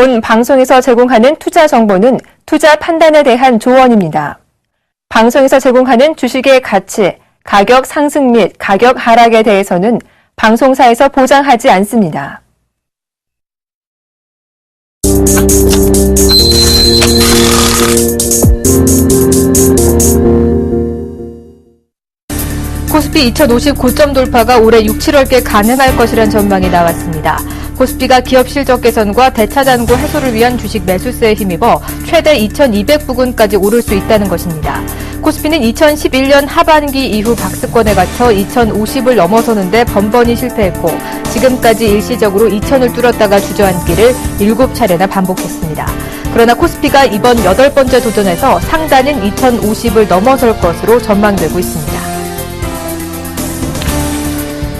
본 방송에서 제공하는 투자 정보는 투자 판단에 대한 조언입니다. 방송에서 제공하는 주식의 가치, 가격 상승 및 가격 하락에 대해서는 방송사에서 보장하지 않습니다. 코스피 2050 고점 돌파가 올해 6, 7월께 가능할 것이란 전망이 나왔습니다. 코스피가 기업 실적 개선과 대차잔고 해소를 위한 주식 매수세에 힘입어 최대 2200 부근까지 오를 수 있다는 것입니다. 코스피는 2011년 하반기 이후 박스권에 갇혀 2050을 넘어서는데 번번이 실패했고 지금까지 일시적으로 2000을 뚫었다가 주저앉기를 7차례나 반복했습니다. 그러나 코스피가 이번 8번째 도전에서 상단인 2050을 넘어설 것으로 전망되고 있습니다.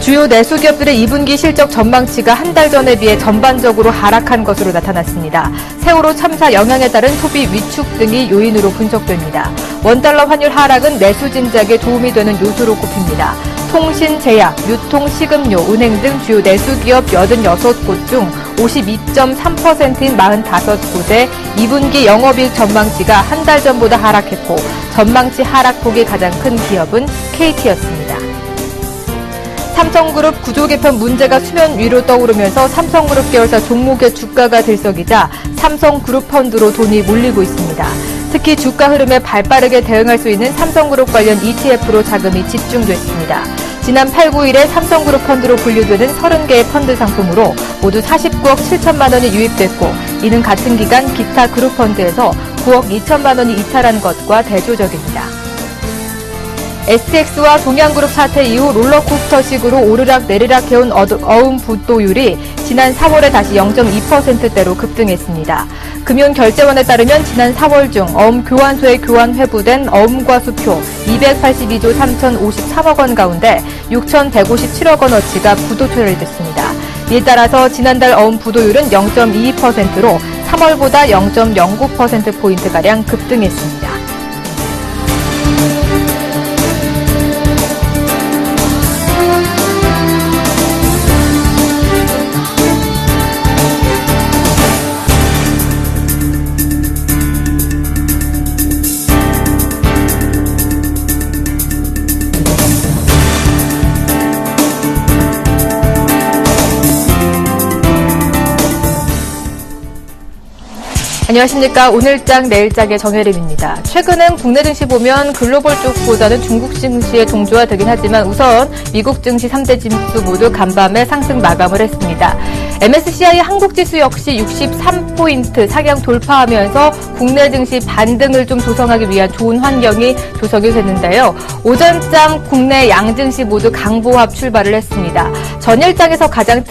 주요 내수기업들의 2분기 실적 전망치가 한 달 전에 비해 전반적으로 하락한 것으로 나타났습니다. 세월호 참사 영향에 따른 소비 위축 등이 요인으로 분석됩니다. 원달러 환율 하락은 내수 진작에 도움이 되는 요소로 꼽힙니다. 통신, 제약, 유통, 식음료, 은행 등 주요 내수기업 86곳 중 52.3%인 45곳의 2분기 영업이익 전망치가 한 달 전보다 하락했고 전망치 하락폭이 가장 큰 기업은 KT였습니다. 삼성그룹 구조 개편 문제가 수면 위로 떠오르면서 삼성그룹 계열사 종목의 주가가 들썩이자 삼성그룹 펀드로 돈이 몰리고 있습니다. 특히 주가 흐름에 발빠르게 대응할 수 있는 삼성그룹 관련 ETF로 자금이 집중됐습니다. 지난 8, 9일에 삼성그룹 펀드로 분류되는 30개의 펀드 상품으로 모두 49억 7천만 원이 유입됐고 이는 같은 기간 기타 그룹 펀드에서 9억 2천만 원이 이탈한 것과 대조적입니다. STX와 동양그룹 사태 이후 롤러코스터식으로 오르락 내리락 해온 어음 부도율이 지난 4월에 다시 0.2%대로 급등했습니다. 금융결제원에 따르면 지난 4월 중 어음 교환소에 교환 회부된 어음과 수표 282조 3,053억 원 가운데 6,157억 원어치가 부도 처리됐습니다. 이에 따라서 지난달 어음 부도율은 0.22%로 3월보다 0.09%포인트가량 급등했습니다. 안녕하십니까. 오늘장 내일장의 정혜림입니다. 최근엔 국내 증시 보면 글로벌 쪽보다는 중국 증시의 동조가 되긴 하지만 우선 미국 증시 3대 지수 모두 간밤에 상승 마감을 했습니다. MSCI 한국지수 역시 63포인트 상향 돌파하면서 국내 증시 반등을 좀 조성하기 위한 좋은 환경이 조성이 됐는데요. 오전장 국내 양증시 모두 강보합 출발을 했습니다. 전일장에서 가장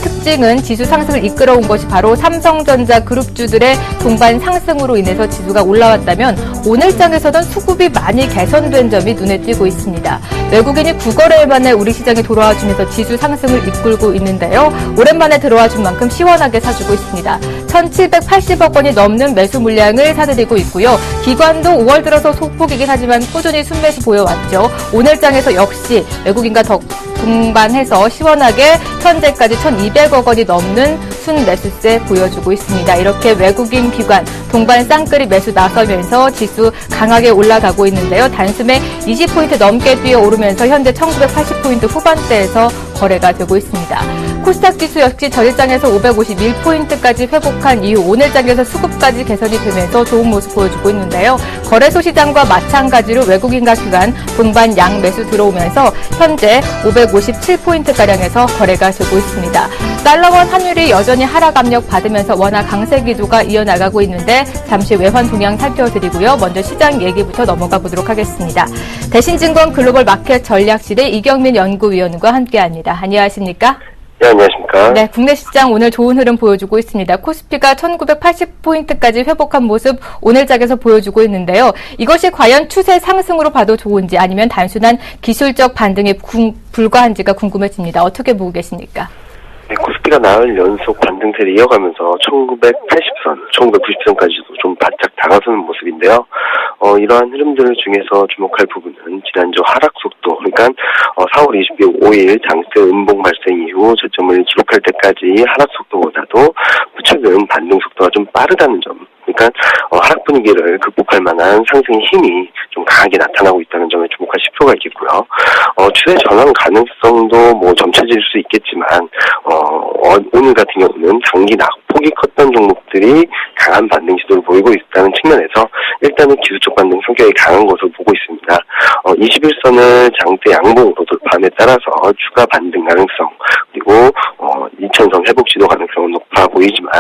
특징은 지수 상승을 이끌어온 것이 바로 삼성전자 그룹주들의 동반 상승으로 인해서 지수가 올라왔다면 오늘장에서는 수급이 많이 개선된 점이 눈에 띄고 있습니다. 외국인이 9거래일 만에 우리 시장에 돌아와주면서 지수 상승을 이끌고 있는데요. 오랜만에 들어와준 만큼 시원하게 사주고 있습니다. 1,780억 원이 넘는 매수 물량을 사들이고 있고요. 기관도 5월 들어서 소폭이긴 하지만 꾸준히 순매수 보여왔죠. 오늘장에서 역시 외국인과 동반해서 시원하게 현재까지 1,200억 원이 넘는 순매수세 보여주고 있습니다. 이렇게 외국인 기관 동반 쌍끌이 매수 나서면서 지수 강하게 올라가고 있는데요. 단숨에 20포인트 넘게 뛰어오르면서 현재 1980포인트 후반대에서 거래가 되고 있습니다. 코스닥 지수 역시 전일장에서 551포인트까지 회복한 이후 오늘장에서 수급까지 개선이 되면서 좋은 모습 보여주고 있는데요. 거래소 시장과 마찬가지로 외국인과 기관 동반 양매수 들어오면서 현재 557포인트가량에서 거래가 되고 있습니다. 달러원 환율이 여전히 하락 압력 받으면서 원화 강세 기조가 이어나가고 있는데 잠시 외환 동향 살펴드리고요. 먼저 시장 얘기부터 넘어가 보도록 하겠습니다. 대신증권 글로벌 마켓 전략실의 이경민 연구위원과 함께합니다. 안녕하십니까? 네, 안녕하십니까? 네, 국내 시장 오늘 좋은 흐름 보여주고 있습니다. 코스피가 1980포인트까지 회복한 모습 오늘장에서 보여주고 있는데요. 이것이 과연 추세 상승으로 봐도 좋은지 아니면 단순한 기술적 반등에 불과한지가 궁금해집니다. 어떻게 보고 계십니까? 네, 코스피가 나흘 연속 반등세를 이어가면서 1980선, 1990선까지도 좀 바짝 다가서는 모습인데요. 이러한 흐름들 중에서 주목할 부분은 지난주 하락 속도, 그러니까 4월 25일 장세 음봉 발생 이후 저점을 기록할 때까지 하락 속도보다도 최근 반등 속도가 좀 빠르다는 점. 그러니까 하락 분위기를 극복할 만한 상승의 힘이 좀 강하게 나타나고 있다는 점에 주목할 필요가 있겠고요. 추세 전환 가능성도 뭐 점쳐질 수 있겠지만 오늘 같은 경우는 장기 낙폭이 컸던 종목들이 강한 반등 시도를 보이고 있다는 측면에서 일단은 기술적 반등 성격이 강한 것으로 보고 있습니다. 21선을 장대 양봉으로 돌파함에 따라서 추가 반등 가능성 그리고 2000선 회복 시도 가능성은 높아 보이지만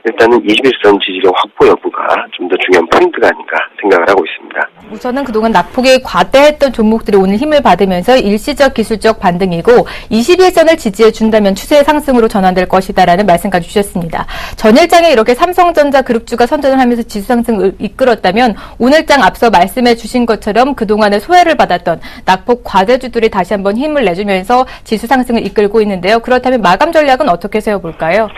일단은 21선 지지력 확보 여부가 좀 더 중요한 포인트가 아닌가 생각을 하고 있습니다. 우선은 그동안 낙폭이 과대했던 종목들이 오늘 힘을 받으면서 일시적 기술적 반등이고 21선을 지지해 준다면 추세의 상승으로 전환될 것이다라는 말씀까지 주셨습니다. 전일장에 이렇게 삼성전자 그룹주가 선전을 하면서 지수 상승을 이끌었다면 오늘장 앞서 말씀해 주신 것처럼 그동안의 소외를 받았던 낙폭 과대주들이 다시 한번 힘을 내주면서 지수 상승을 이끌고 있는데요. 그렇다면 마감 전략은 어떻게 세워볼까요?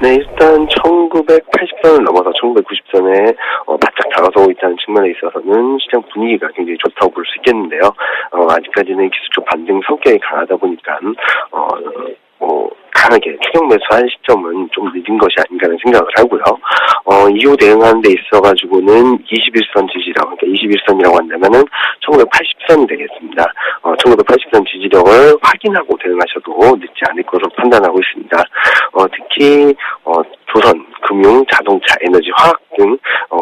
네, 일단 1980선을 넘어서 1990선에 바짝 다가서고 있다는 측면에 있어서는 시장 분위기가 굉장히 좋다고 볼 수 있겠는데요. 아직까지는 기술적 반등 성격이 강하다 보니까 강하게 추격 매수할 시점은 좀 늦은 것이 아닌가라는 생각을 하고요. 이후 대응하는 데 있어가지고는 21선 지지력, 그러니까 21선이라고 한다면은 1980선이 되겠습니다. 1980선 지지력을 확인하고 대응하셔도 늦지 않을 것으로 판단하고 있습니다. 특히 조선, 금융, 자동차, 에너지, 화학 등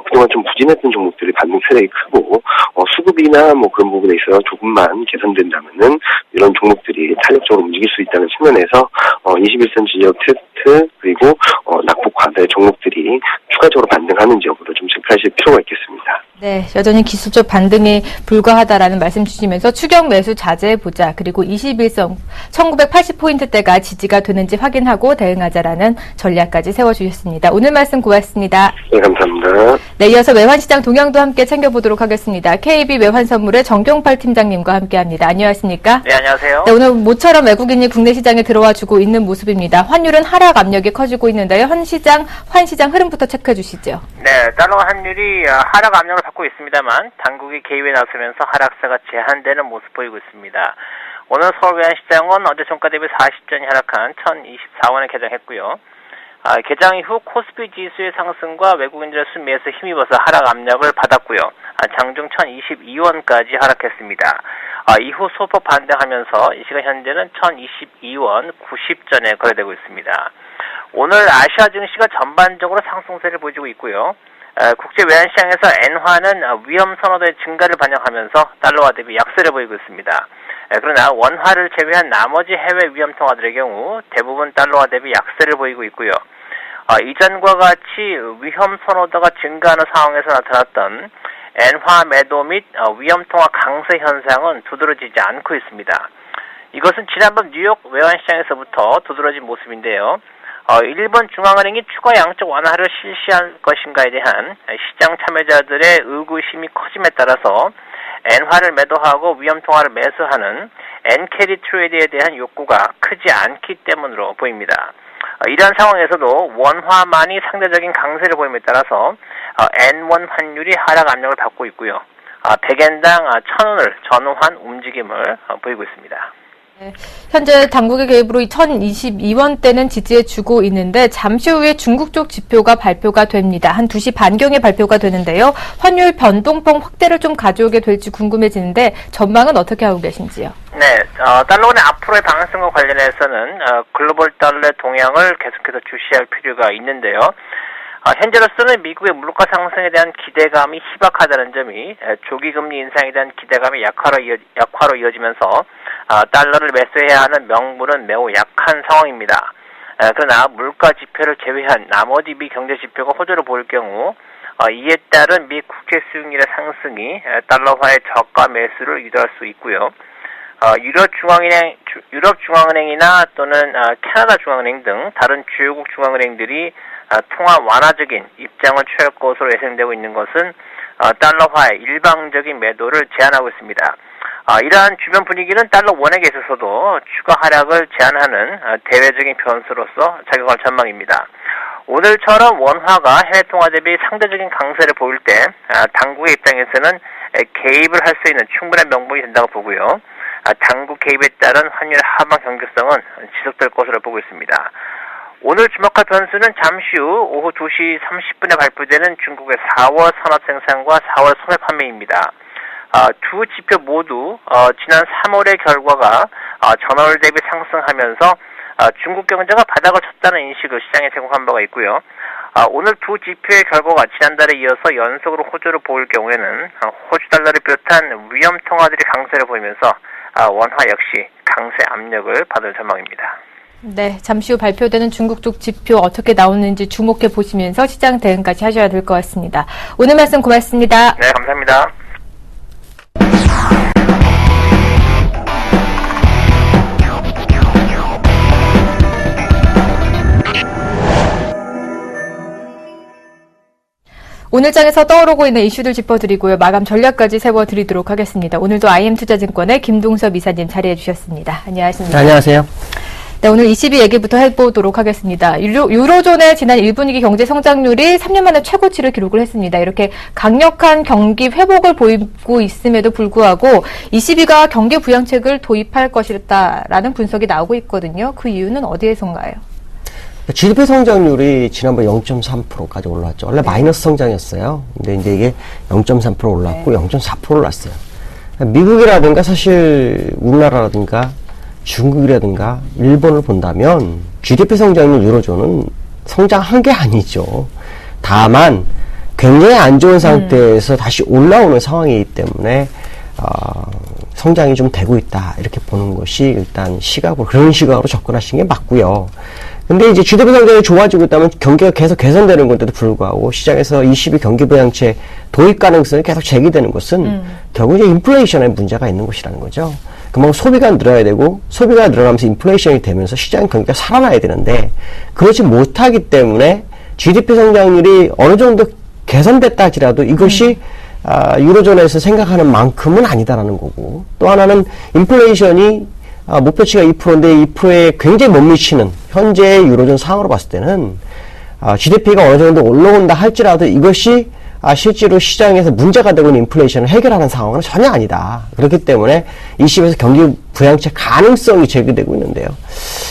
그동안 좀 부진했던 종목들이 반등 세력이 크고 수급이나 뭐 그런 부분에 있어서 조금만 개선된다면은 이런 종목들이 탄력적으로 움직일 수 있다는 측면에서 21선 지지력 테스트 그리고 낙폭 과대 종목들이 추가적으로 반등하는지 여부를 좀 체크하실 필요가 있겠습니다. 네, 여전히 기술적 반등이 불가하다라는 말씀 주시면서 추격 매수 자제해보자. 그리고 21선 1980포인트대가 지지가 되는지 확인하고 대응하자라는 전략까지 세워주셨습니다. 오늘 말씀 고맙습니다. 네, 감사합니다. 네, 이어서 외환시장 동향도 함께 챙겨보도록 하겠습니다. KB 외환선물의 정경팔 팀장님과 함께합니다. 안녕하십니까? 네, 안녕하세요. 네, 오늘 모처럼 외국인이 국내 시장에 들어와주고 있는 모습입니다. 환율은 하락 압력이 커지고 있는데요. 환시장 흐름부터 체크해 주시죠. 네, 달러 환율이 하락 압력을 받고 있습니다만 당국이 개입에 나서면서 하락세가 제한되는 모습 보이고 있습니다. 오늘 서울 외환시장은 어제 종가 대비 40전이 하락한 1024원에 개장했고요. 개장 이후 코스피 지수의 상승과 외국인들의 순매에서 힘입어서 하락 압력을 받았고요. 장중 1022원까지 하락했습니다. 이후 소폭 반등하면서 이 시간 현재는 1022원 90전에 거래되고 있습니다. 오늘 아시아 증시가 전반적으로 상승세를 보여주고 있고요. 국제 외환시장에서 엔화는 위험 선호도의 증가를 반영하면서 달러화 대비 약세를 보이고 있습니다. 그러나 원화를 제외한 나머지 해외 위험 통화들의 경우 대부분 달러화 대비 약세를 보이고 있고요. 이전과 같이 위험 선호도가 증가하는 상황에서 나타났던 엔화 매도 및 위험 통화 강세 현상은 두드러지지 않고 있습니다. 이것은 지난번 뉴욕 외환시장에서부터 두드러진 모습인데요. 일본 중앙은행이 추가 양적 완화를 실시할 것인가에 대한 시장 참여자들의 의구심이 커짐에 따라서 엔화를 매도하고 위험통화를 매수하는 엔캐리 트레이드에 대한 욕구가 크지 않기 때문으로 보입니다. 이러한 상황에서도 원화만이 상대적인 강세를 보임에 따라서 N1 환율이 하락 압력을 받고 있고요. 100엔당 1,000원을 전후한 움직임을 보이고 있습니다. 네, 현재 당국의 개입으로 1022원대는 지지해주고 있는데 잠시 후에 중국 쪽 지표가 발표가 됩니다. 한 2시 반경에 발표가 되는데요. 환율 변동폭 확대를 좀 가져오게 될지 궁금해지는데 전망은 어떻게 하고 계신지요? 네, 달러원의 앞으로의 방향성과 관련해서는 글로벌 달러의 동향을 계속해서 주시할 필요가 있는데요. 현재로서는 미국의 물가 상승에 대한 기대감이 희박하다는 점이 조기 금리 인상에 대한 기대감이 약화로 이어지면서 달러를 매수해야 하는 명분은 매우 약한 상황입니다. 그러나 물가 지표를 제외한 나머지 미 경제 지표가 호조를 보일 경우 이에 따른 미 국채 수익률의 상승이 달러화의 저가 매수를 유도할 수 있고요. 유럽 중앙은행이나 또는 캐나다 중앙은행 등 다른 주요국 중앙은행들이 통화 완화적인 입장을 취할 것으로 예상되고 있는 것은 달러화의 일방적인 매도를 제한하고 있습니다. 이러한 주변 분위기는 달러 원액에 있어서도 추가 하락을 제한하는 대외적인 변수로서 작용할 전망입니다. 오늘처럼 원화가 해외 통화 대비 상대적인 강세를 보일 때 당국의 입장에서는 개입을 할 수 있는 충분한 명분이 된다고 보고요. 당국 개입에 따른 환율 하방 경직성은 지속될 것으로 보고 있습니다. 오늘 주목할 변수는 잠시 후 오후 2시 30분에 발표되는 중국의 4월 산업생산과 4월 소매 판매입니다. 두 지표 모두 지난 3월의 결과가 전월 대비 상승하면서 중국 경제가 바닥을 쳤다는 인식을 시장에 제공한 바가 있고요. 오늘 두 지표의 결과가 지난달에 이어서 연속으로 호조를 보일 경우에는 호주 달러를 비롯한 위험 통화들이 강세를 보이면서 원화 역시 강세 압력을 받을 전망입니다. 네, 잠시 후 발표되는 중국 쪽 지표 어떻게 나오는지 주목해 보시면서 시장 대응까지 하셔야 될 것 같습니다. 오늘 말씀 고맙습니다. 네, 감사합니다. 오늘 장에서 떠오르고 있는 이슈들 짚어드리고요. 마감 전략까지 세워드리도록 하겠습니다. 오늘도 IM투자증권의 김동섭 이사님 자리해 주셨습니다. 안녕하십니까? 안녕하세요. 네, 오늘 22 얘기부터 해보도록 하겠습니다. 유로존의 지난 1분기 경제 성장률이 3년 만에 최고치를 기록을 했습니다. 이렇게 강력한 경기 회복을 보이고 있음에도 불구하고 22가 경기 부양책을 도입할 것이다라는 분석이 나오고 있거든요. 그 이유는 어디에선가요? GDP 성장률이 지난번 0.3%까지 올라왔죠. 원래 마이너스 성장이었어요. 근데 이제 이게 0.3% 올랐고 0.4% 올랐어요. 미국이라든가 사실 우리나라라든가 중국이라든가 일본을 본다면 GDP 성장률 유로존은 성장한 게 아니죠. 다만 굉장히 안 좋은 상태에서 다시 올라오는 상황이기 때문에 성장이 좀 되고 있다 이렇게 보는 것이 일단 그런 시각으로 접근하시는 게 맞고요. 근데 이제 GDP 성장이 좋아지고 있다면 경기가 계속 개선되는 건데도 불구하고 시장에서 22 경기 부양책 도입 가능성이 계속 제기되는 것은 결국 이제 인플레이션에 문제가 있는 것이라는 거죠. 그만큼 소비가 늘어야 되고 소비가 늘어나면서 인플레이션이 되면서 시장 경기가 살아나야 되는데 그렇지 못하기 때문에 GDP 성장률이 어느 정도 개선됐다 할지라도 이것이 유로존에서 생각하는 만큼은 아니다라는 거고, 또 하나는 인플레이션이 목표치가 2%인데 2%에 굉장히 못 미치는 현재의 유로존 상황으로 봤을 때는 GDP가 어느 정도 올라온다 할지라도 이것이 실제로 시장에서 문제가 되고 있는 인플레이션을 해결하는 상황은 전혀 아니다. 그렇기 때문에 20에서 경기 부양책 가능성이 제기되고 있는데요.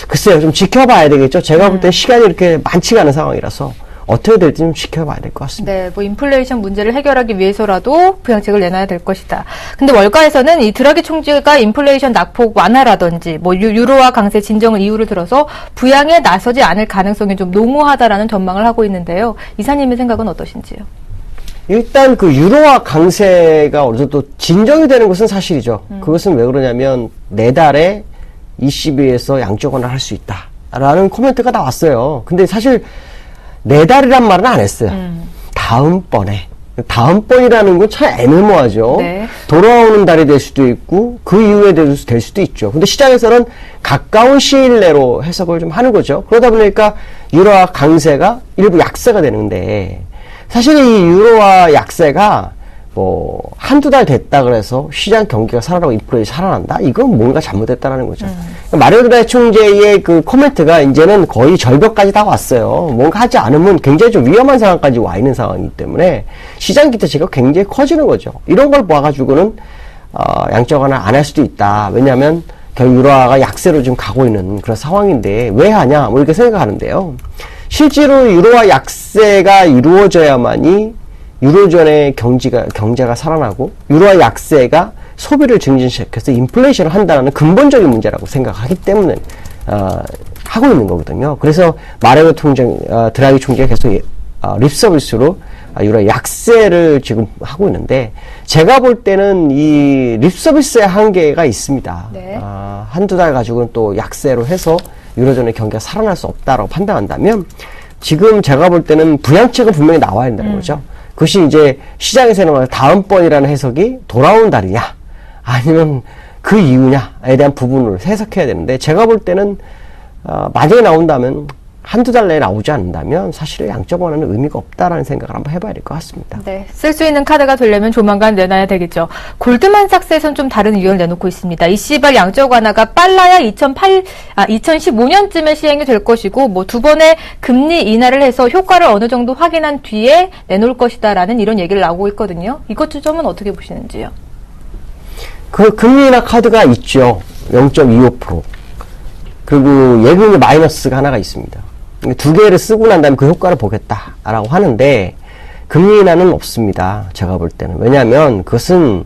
글쎄요, 좀 지켜봐야 되겠죠. 제가 볼 때 시간이 이렇게 많지가 않은 상황이라서 어떻게 될지 좀 지켜봐야 될 것 같습니다. 네, 뭐 인플레이션 문제를 해결하기 위해서라도 부양책을 내놔야 될 것이다. 근데 월가에서는 이 드라기 총재가 인플레이션 낙폭 완화라든지 뭐 유로화 강세 진정을 이유를 들어서 부양에 나서지 않을 가능성이 좀 농후하다라는 전망을 하고 있는데요. 이사님의 생각은 어떠신지요? 일단 그 유로화 강세가 어느 정도 진정이 되는 것은 사실이죠. 그것은 왜 그러냐면 내달에 ECB에서 양적 완화를 할 수 있다라는 코멘트가 나왔어요. 근데 사실 내달이란 말은 안 했어요. 다음번에. 다음번이라는 건 참 애매모호하죠. 네. 돌아오는 달이 될 수도 있고 그 이후에 될 수도 있죠. 근데 시장에서는 가까운 시일 내로 해석을 좀 하는 거죠. 그러다 보니까 유로화 강세가 일부 약세가 되는데, 사실 이 유로화 약세가 뭐 한두 달 됐다 그래서 시장 경기가 살아나고 인플레이션이 살아난다? 이건 뭔가 잘못됐다는 거죠. 마리오 드라기 총재의 그 코멘트가 이제는 거의 절벽까지 다 왔어요. 뭔가 하지 않으면 굉장히 좀 위험한 상황까지 와 있는 상황이기 때문에 시장 기대치가 굉장히 커지는 거죠. 이런 걸 봐가지고는 양적 완화 안 할 수도 있다. 왜냐하면 결국 유로화가 약세로 지금 가고 있는 그런 상황인데 왜 하냐? 뭐 이렇게 생각하는데요. 실제로 유로화 약세가 이루어져야만이 유로존의 경제가 살아나고 유로화 약세가 소비를 증진시켜서 인플레이션을 한다는 근본적인 문제라고 생각하기 때문에 하고 있는 거거든요. 그래서 마리오 드라기 총재가 계속 립서비스로 유로화 약세를 지금 하고 있는데, 제가 볼 때는 이 립서비스의 한계가 있습니다. 네. 한두 달 가지고는 또 약세로 해서 유로존의 경기가 살아날 수 없다라고 판단한다면, 지금 제가 볼 때는 부양책은 분명히 나와야 된다는 거죠. 그것이 이제 시장에서는 다음번이라는 해석이 돌아오는 달이냐 아니면 그 이유냐에 대한 부분을 해석해야 되는데, 제가 볼 때는 만약에 나온다면 한두 달 내에 나오지 않는다면 사실은 양적 완화는 의미가 없다라는 생각을 한번 해봐야 될 것 같습니다. 네, 쓸 수 있는 카드가 되려면 조만간 내놔야 되겠죠. 골드만삭스에서는 좀 다른 의견을 내놓고 있습니다. 이시발 양적 완화가 빨라야 2015년쯤에 시행이 될 것이고, 뭐 두 번의 금리 인하를 해서 효과를 어느 정도 확인한 뒤에 내놓을 것이다라는 이런 얘기를 나오고 있거든요. 이것 점은 어떻게 보시는지요? 그 금리 인하 카드가 있죠. 0.25%. 그리고 예금의 마이너스가 하나가 있습니다. 두 개를 쓰고 난 다음에 그 효과를 보겠다라고 하는데 금리 인하는 없습니다. 제가 볼 때는. 왜냐하면 그것은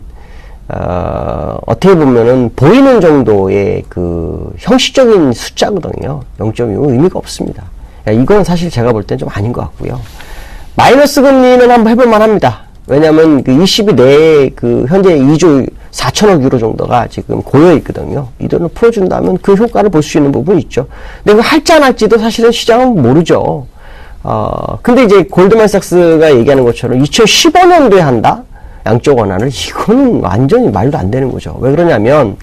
어떻게 보면은 보이는 정도의 그 형식적인 숫자거든요. 0.25 의미가 없습니다. 이건 사실 제가 볼 때는 좀 아닌 것 같고요. 마이너스 금리는 한번 해볼만 합니다. 왜냐하면 그 ECB 내에 그 현재 2조 4천억 유로 정도가 지금 고여 있거든요. 이 돈을 풀어준다면 그 효과를 볼 수 있는 부분이 있죠. 근데 그 할지 안 할지도 사실은 시장은 모르죠. 근데 이제 골드만삭스가 얘기하는 것처럼 2015년도에 한다? 양적 완화를, 이거는 완전히 말도 안 되는 거죠. 왜 그러냐면,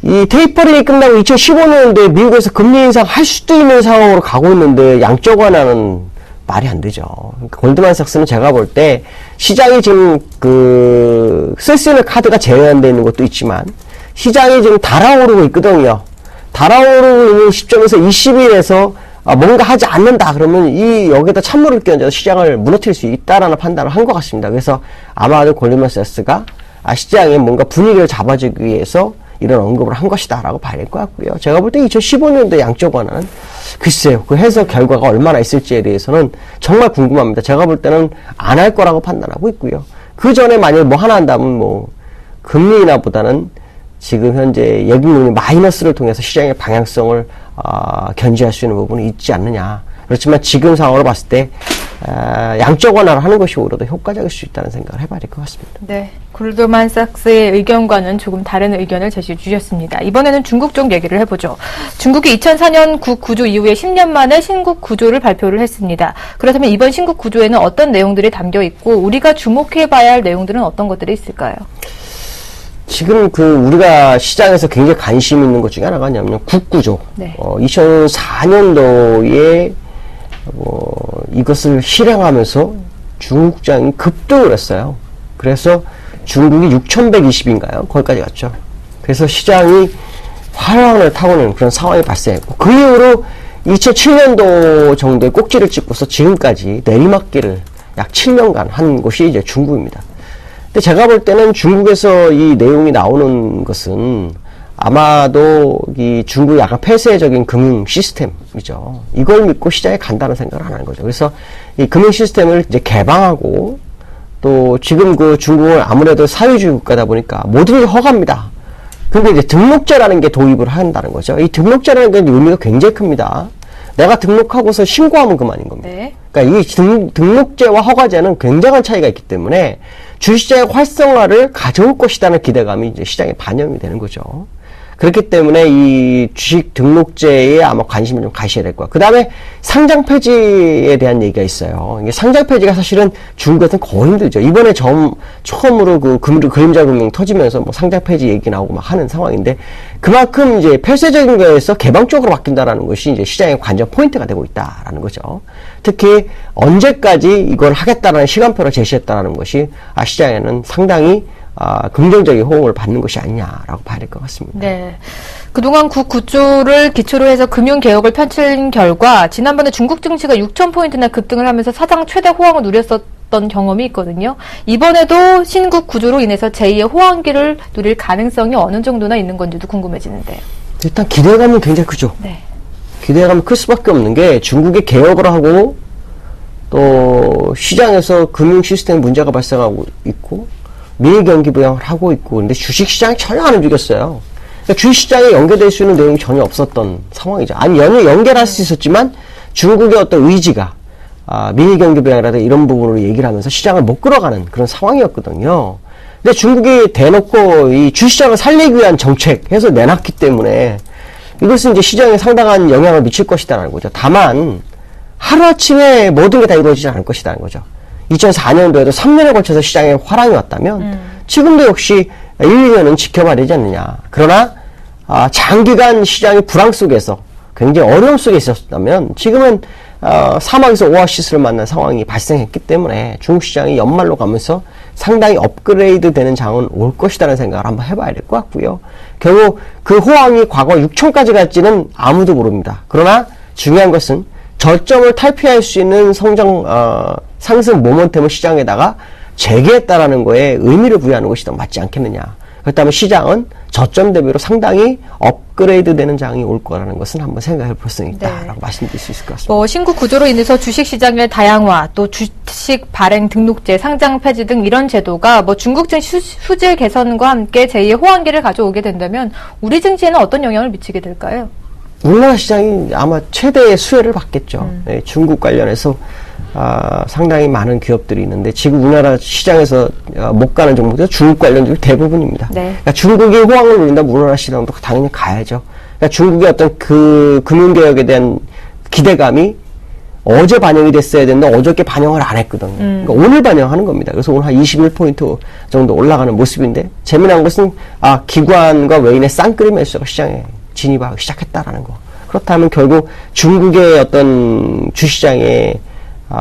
이 테이퍼링이 끝나고 2015년도에 미국에서 금리 인상 할 수도 있는 상황으로 가고 있는데 양적 완화는 말이 안 되죠. 그러니까 골드만삭스는 제가 볼 때 시장이 지금 쓸 수 있는 카드가 제한되어 있는 것도 있지만 시장이 지금 달아오르고 있거든요. 달아오르고 있는 시점에서 20일에서 뭔가 하지 않는다 그러면 여기다 찬물을 끼얹어서 시장을 무너뜨릴 수 있다라는 판단을 한 것 같습니다. 그래서 아마도 골드만삭스가 시장에 뭔가 분위기를 잡아주기 위해서 이런 언급을 한 것이다 라고 봐야 될 것 같고요. 제가 볼 때 2015년도 양적 완화는 글쎄요, 그 해석 결과가 얼마나 있을지에 대해서는 정말 궁금합니다. 제가 볼 때는 안 할 거라고 판단하고 있고요. 그 전에 만약에 뭐 하나 한다면 금리 인하보다는 지금 현재 예금률이 마이너스를 통해서 시장의 방향성을 견지할 수 있는 부분이 있지 않느냐. 그렇지만 지금 상황으로 봤을 때 양적 완화를 하는 것이 오히려 더 효과적일 수 있다는 생각을 해봐야 될 것 같습니다. 네, 골드만삭스의 의견과는 조금 다른 의견을 제시해 주셨습니다. 이번에는 중국 쪽 얘기를 해보죠. 중국이 2004년 국 구조 이후에 10년 만에 신국 구조를 발표를 했습니다. 그렇다면 이번 신국 구조에는 어떤 내용들이 담겨 있고 우리가 주목해봐야 할 내용들은 어떤 것들이 있을까요? 지금 우리가 시장에서 굉장히 관심 있는 것 중에 하나가 뭐냐면 국구조. 네. 2004년도에 이것을 실행하면서 중국장이 급등을 했어요. 그래서 중국이 6,120인가요? 거기까지 갔죠. 그래서 시장이 화랑을 타고는 그런 상황이 발생했고, 그 이후로 2007년도 정도에 꼭지를 찍고서 지금까지 내리막길을 약 7년간 한 곳이 이제 중국입니다. 근데 제가 볼 때는 중국에서 이 내용이 나오는 것은 아마도 이 중국의 약간 폐쇄적인 금융 시스템이죠. 이걸 믿고 시장에 간다는 생각을 안 하는 거죠. 그래서 이 금융 시스템을 이제 개방하고 또 지금 중국은 아무래도 사회주의 국가다 보니까 모든 게 허가입니다. 근데 이제 등록제라는 게 도입을 한다는 거죠. 이 등록제라는 게 의미가 굉장히 큽니다. 내가 등록하고서 신고하면 그만인 겁니다. 네. 그러니까 이 등록제와 허가제는 굉장한 차이가 있기 때문에 주식시장의 활성화를 가져올 것이라는 기대감이 이제 시장에 반영이 되는 거죠. 그렇기 때문에 이 주식 등록제에 아마 관심을 좀 가셔야 될 거야. 그 다음에 상장 폐지에 대한 얘기가 있어요. 이게 상장 폐지가 사실은 중국에서는 거의 힘들죠. 이번에 처음으로 그림자 금융 터지면서 상장 폐지 얘기 나오고 막 하는 상황인데, 그만큼 이제 폐쇄적인 거에서 개방적으로 바뀐다라는 것이 이제 시장의 관전 포인트가 되고 있다라는 거죠. 특히 언제까지 이걸 하겠다라는 시간표를 제시했다라는 것이 시장에는 상당히 긍정적인 호응을 받는 것이 아니냐라고 봐야 될 것 같습니다. 네. 그동안 국 구조를 기초로 해서 금융개혁을 펼친 결과 지난번에 중국 증시가 6,000포인트나 급등을 하면서 사상 최대 호황을 누렸었던 경험이 있거든요. 이번에도 신국 구조로 인해서 제2의 호황기를 누릴 가능성이 어느 정도나 있는 건지도 궁금해지는데요. 일단 기대감은 굉장히 크죠. 네. 기대감이 클 수밖에 없는 게 중국의 개혁을 하고 또 시장에서 금융 시스템 문제가 발생하고 있고 미래 경기 부양을 하고 있고, 근데 주식시장이 전혀 안 움직였어요. 그러니까 주식시장에 연계될 수 있는 내용이 전혀 없었던 상황이죠. 아니, 연결할 수 있었지만 중국의 어떤 의지가 미래 경기 부양이라든가 이런 부분으로 얘기를 하면서 시장을 못 끌어가는 그런 상황이었거든요. 근데 중국이 대놓고 이 주식시장을 살리기 위한 정책 해서 내놨기 때문에 이것은 이제 시장에 상당한 영향을 미칠 것이다라는 거죠. 다만 하루아침에 모든 게 다 이루어지지 않을 것이라는 거죠. 2004년도에도 3년에 걸쳐서 시장에 화랑이 왔다면 지금도 역시 1, 2년은 지켜봐야 되지 않느냐. 그러나 장기간 시장의 불황 속에서 굉장히 어려움 속에 있었다면 지금은 사막에서 오아시스를 만난 상황이 발생했기 때문에 중국 시장이 연말로 가면서 상당히 업그레이드 되는 장은 올 것이라는 생각을 한번 해봐야 될 것 같고요. 결국 그 호황이 과거 6천까지 갈지는 아무도 모릅니다. 그러나 중요한 것은 저점을 탈피할 수 있는 상승 모멘텀을 시장에다가 재개했다라는 거에 의미를 부여하는 것이 더 맞지 않겠느냐. 그렇다면 시장은 저점 대비로 상당히 업그레이드 되는 장이 올 거라는 것은 한번 생각해 볼 수 있다라고 네. 말씀드릴 수 있을 것 같습니다. 뭐 신구 구조로 인해서 주식 시장의 다양화, 또 주식 발행 등록제, 상장 폐지 등 이런 제도가 뭐 중국 증시 수질 개선과 함께 제2의 호황기를 가져오게 된다면 우리 증시에는 어떤 영향을 미치게 될까요? 우리나라 시장이 아마 최대의 수혜를 받겠죠. 네, 중국 관련해서 상당히 많은 기업들이 있는데 지금 우리나라 시장에서 못 가는 종목들 중국 관련주가 대부분입니다. 네. 그러니까 중국이 호황을 누린다면 우리나라 시장도 당연히 가야죠. 그러니까 중국의 어떤 그 금융개혁에 대한 기대감이 어제 반영이 됐어야 되는데 어저께 반영을 안 했거든요. 그러니까 오늘 반영하는 겁니다. 그래서 오늘 한 21포인트 정도 올라가는 모습인데 재미난 것은 기관과 외인의 쌍끌이 매수가 시장에 진입하기 시작했다라는 거. 그렇다면 결국 중국의 어떤 주시장의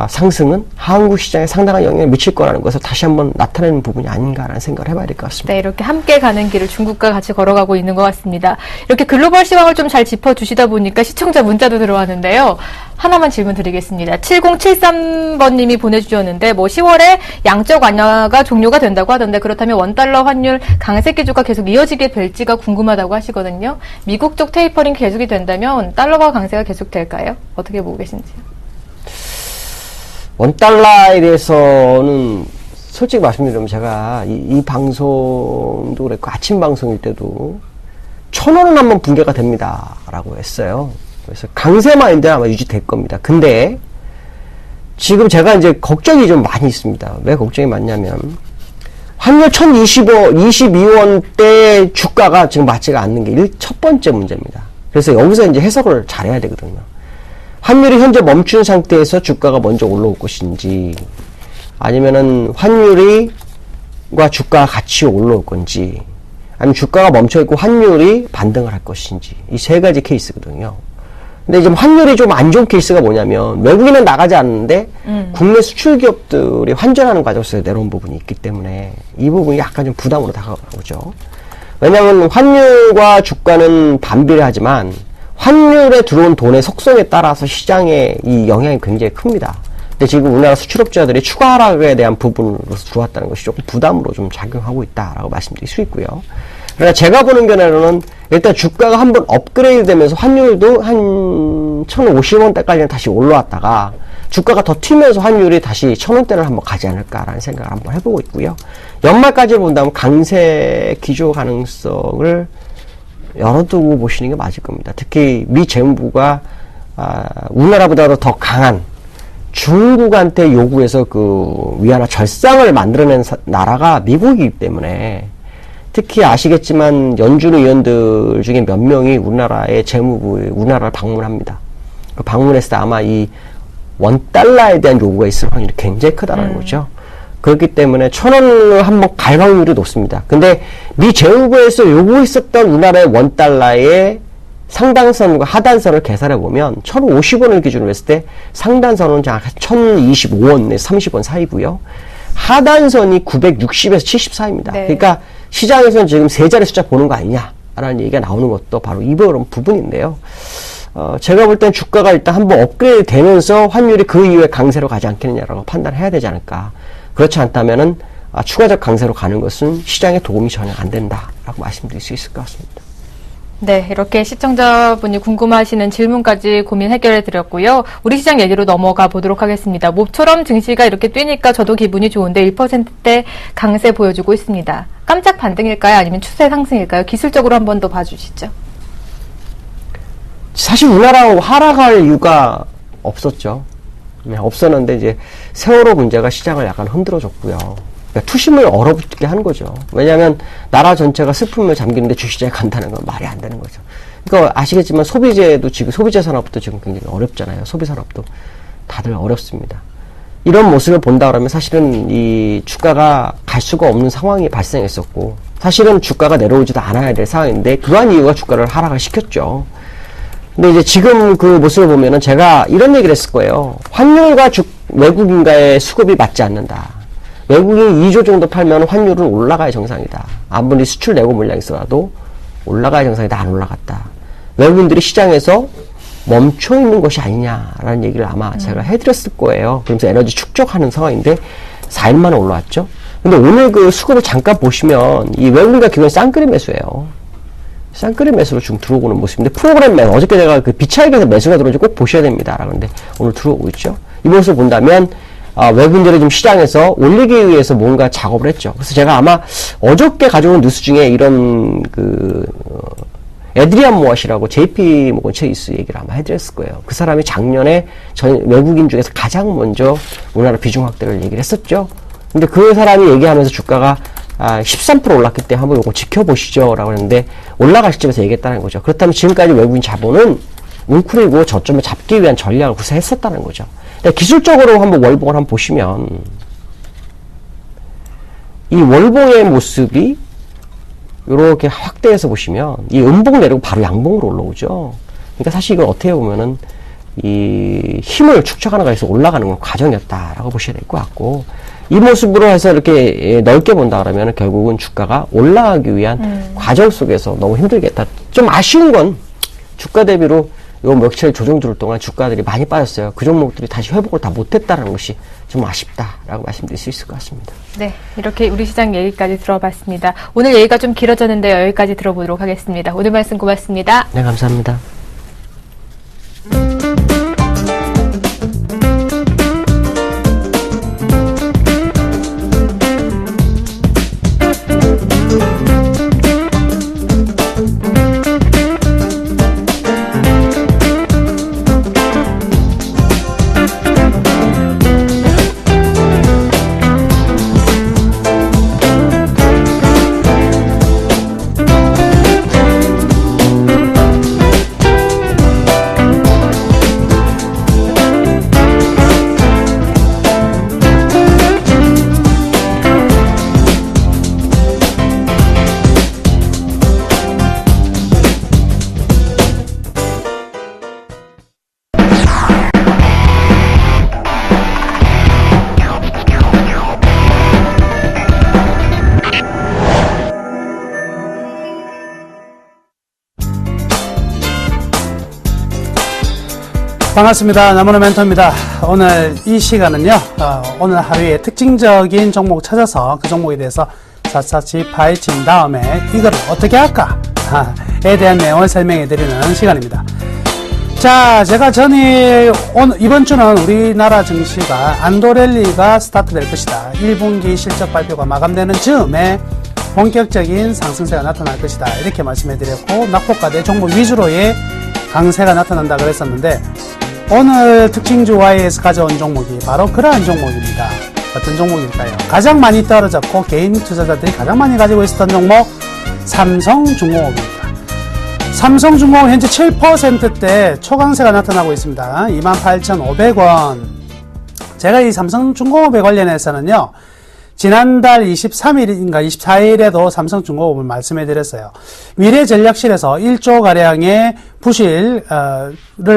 상승은 한국 시장에 상당한 영향을 미칠 거라는 것을 다시 한번 나타내는 부분이 아닌가라는 생각을 해봐야 될 것 같습니다. 네, 이렇게 함께 가는 길을 중국과 같이 걸어가고 있는 것 같습니다. 이렇게 글로벌 시황을 좀 잘 짚어주시다 보니까 시청자 문자도 들어왔는데요. 하나만 질문 드리겠습니다. 7073번님이 보내주셨는데 뭐 10월에 양적 완화가 종료가 된다고 하던데 그렇다면 원달러 환율 강세 기조가 계속 이어지게 될지가 궁금하다고 하시거든요. 미국 쪽 테이퍼링 계속이 된다면 달러가 강세가 계속 될까요? 어떻게 보고 계신지요? 원달러에 대해서는 솔직히 말씀드리면 제가 이 방송도 그랬고 아침 방송일 때도 1,000원은 한번 붕괴가 됩니다 라고 했어요. 그래서 강세 마인드는 아마 유지될 겁니다. 근데 지금 제가 이제 걱정이 좀 많이 있습니다. 왜 걱정이 많냐면 환율 1,022원대 주가가 지금 맞지가 않는 게 첫 번째 문제입니다. 그래서 여기서 이제 해석을 잘해야 되거든요. 환율이 현재 멈춘 상태에서 주가가 먼저 올라올 것인지 아니면은 환율과 주가가 같이 올라올 건지 아니면 주가가 멈춰있고 환율이 반등을 할 것인지 이 세 가지 케이스거든요. 근데 지금 환율이 좀 안 좋은 케이스가 뭐냐면 외국인은 나가지 않는데 국내 수출 기업들이 환전하는 과정에서 내려온 부분이 있기 때문에 이 부분이 약간 좀 부담으로 다가오죠. 왜냐하면 환율과 주가는 반비례하지만 환율에 들어온 돈의 속성에 따라서 시장에 이 영향이 굉장히 큽니다. 근데 지금 우리나라 수출업자들이 추가 하락에 대한 부분으로서 들어왔다는 것이 조금 부담으로 좀 작용하고 있다라고 말씀드릴 수 있고요. 그러나 제가 보는 견해로는 일단 주가가 한번 업그레이드 되면서 환율도 한 1,050원대까지는 다시 올라왔다가 주가가 더 튀면서 환율이 다시 1,000원대를 한번 가지 않을까라는 생각을 한번 해보고 있고요. 연말까지 본다면 강세 기조 가능성을 열어두고 보시는 게 맞을 겁니다. 특히 미 재무부가 우리나라보다도 더 강한 중국한테 요구해서 그 위안화 절상을 만들어낸 나라가 미국이기 때문에 특히 아시겠지만 연준 의원들 중에 몇 명이 우리나라의 재무부에 우리나라를 방문합니다. 그 방문했을 때 아마 이 원달러에 대한 요구가 있을 확률이 굉장히 크다는 거죠. 그렇기 때문에 1,000원을 한번 갈 확률이 높습니다. 근데 미 재무부에서 요구했었던 우리나라의 원달러의 상단선과 하단선을 계산해 보면 1,050원을 기준으로 했을 때 상단선은 약 1,025원, 30원 사이고요. 하단선이 960에서 70 사이입니다. 네. 그러니까 시장에서는 지금 세 자리 숫자 보는 거 아니냐라는 얘기가 나오는 것도 바로 이런 부분인데요. 제가 볼 땐 주가가 일단 한번 업그레이드 되면서 환율이 그 이후에 강세로 가지 않겠느냐라고 판단해야 되지 않을까. 그렇지 않다면은 추가적 강세로 가는 것은 시장에 도움이 전혀 안 된다라고 말씀드릴 수 있을 것 같습니다. 네, 이렇게 시청자분이 궁금하시는 질문까지 고민 해결해 드렸고요. 우리 시장 얘기로 넘어가 보도록 하겠습니다. 몹처럼 증시가 이렇게 뛰니까 저도 기분이 좋은데 1%대 강세 보여주고 있습니다. 깜짝 반등일까요? 아니면 추세 상승일까요? 기술적으로 한 번 더 봐주시죠. 사실 우리나라 하락할 이유가 없었죠. 없었는데 이제 세월호 문제가 시장을 약간 흔들어줬고요. 그러니까 투심을 얼어붙게 한 거죠. 왜냐하면 나라 전체가 슬픔에 잠기는데 주시장에 간다는 건 말이 안 되는 거죠. 그러니까 아시겠지만 소비재도 지금 소비재 산업도 지금 굉장히 어렵잖아요. 소비 산업도 다들 어렵습니다. 이런 모습을 본다 그러면 사실은 이 주가가 갈 수가 없는 상황이 발생했었고 사실은 주가가 내려오지도 않아야 될 상황인데 그러한 이유가 주가를 하락을 시켰죠. 근데 이제 지금 그 모습을 보면은 제가 이런 얘기를 했을 거예요. 환율과 외국인과의 수급이 맞지 않는다. 외국인이 2조 정도 팔면 환율은 올라가야 정상이다. 아무리 수출 내고 물량이 있어도 올라가야 정상이다. 안 올라갔다. 외국인들이 시장에서 멈춰 있는 것이 아니냐라는 얘기를 아마 제가 해드렸을 거예요. 그러면서 에너지 축적하는 상황인데 4일 만에 올라왔죠. 근데 오늘 그 수급을 잠깐 보시면 이 외국인과 기관이 쌍끌이 매수예요. 쌍끌이 매수로 지금 들어오는 모습인데 프로그램 매수, 어저께 제가 그 비차익에서 매수가 들어오는지 꼭 보셔야 됩니다. 그런데 오늘 들어오고 있죠. 이 모습을 본다면 외국인들이 지금 시장에서 올리기 위해서 뭔가 작업을 했죠. 그래서 제가 아마 어저께 가져온 뉴스 중에 이런 에드리안 모아시라고 JP 모건 체이스 얘기를 아마 해드렸을 거예요. 그 사람이 작년에 외국인 중에서 가장 먼저 우리나라 비중 확대를 얘기를 했었죠. 근데 그 사람이 얘기하면서 주가가 13% 올랐기 때문에 한번 요거 지켜보시죠 라고 했는데 올라갈 시점에서 얘기했다는 거죠. 그렇다면 지금까지 외국인 자본은 웅크리고 저점을 잡기 위한 전략을 구사했었다는 거죠. 기술적으로 한번 월봉을 한번 보시면 이 월봉의 모습이 이렇게 확대해서 보시면 이 음봉 내리고 바로 양봉으로 올라오죠. 그러니까 사실 이걸 어떻게 보면은 이 힘을 축적하는 거에서 올라가는 건 과정이었다라고 보셔야 될 것 같고, 이 모습으로 해서 이렇게 넓게 본다 그러면 결국은 주가가 올라가기 위한 과정 속에서 너무 힘들겠다. 좀 아쉬운 건 주가 대비로 요 며칠 조정 들을 동안 주가들이 많이 빠졌어요. 그 종목들이 다시 회복을 다 못했다는 것이 좀 아쉽다라고 말씀드릴 수 있을 것 같습니다. 네, 이렇게 우리 시장 얘기까지 들어봤습니다. 오늘 얘기가 좀 길어졌는데요. 여기까지 들어보도록 하겠습니다. 오늘 말씀 고맙습니다. 네, 감사합니다. 반갑습니다. 나무노 멘토입니다. 오늘 이 시간은요, 오늘 하루의 특징적인 종목 찾아서 그 종목에 대해서 샅샅이 파헤친 다음에 이거를 어떻게 할까에 대한 내용을 설명해 드리는 시간입니다. 자, 제가 이번 주는 우리나라 증시가 안도랠리가 스타트될 것이다. 1분기 실적 발표가 마감되는 즈음에 본격적인 상승세가 나타날 것이다. 이렇게 말씀해 드렸고, 낙폭과대 종목 위주로의 강세가 나타난다 그랬었는데, 오늘 특징주 Y에서 가져온 종목이 바로 그러한 종목입니다. 어떤 종목일까요? 가장 많이 떨어졌고 개인 투자자들이 가장 많이 가지고 있었던 종목, 삼성중공업입니다. 삼성중공업 현재 7%대 초강세가 나타나고 있습니다. 28,500원. 제가 이 삼성중공업에 관련해서는요, 지난달 23일인가 24일에도 삼성중공업을 말씀해 드렸어요. 미래전략실에서 1조가량의 부실을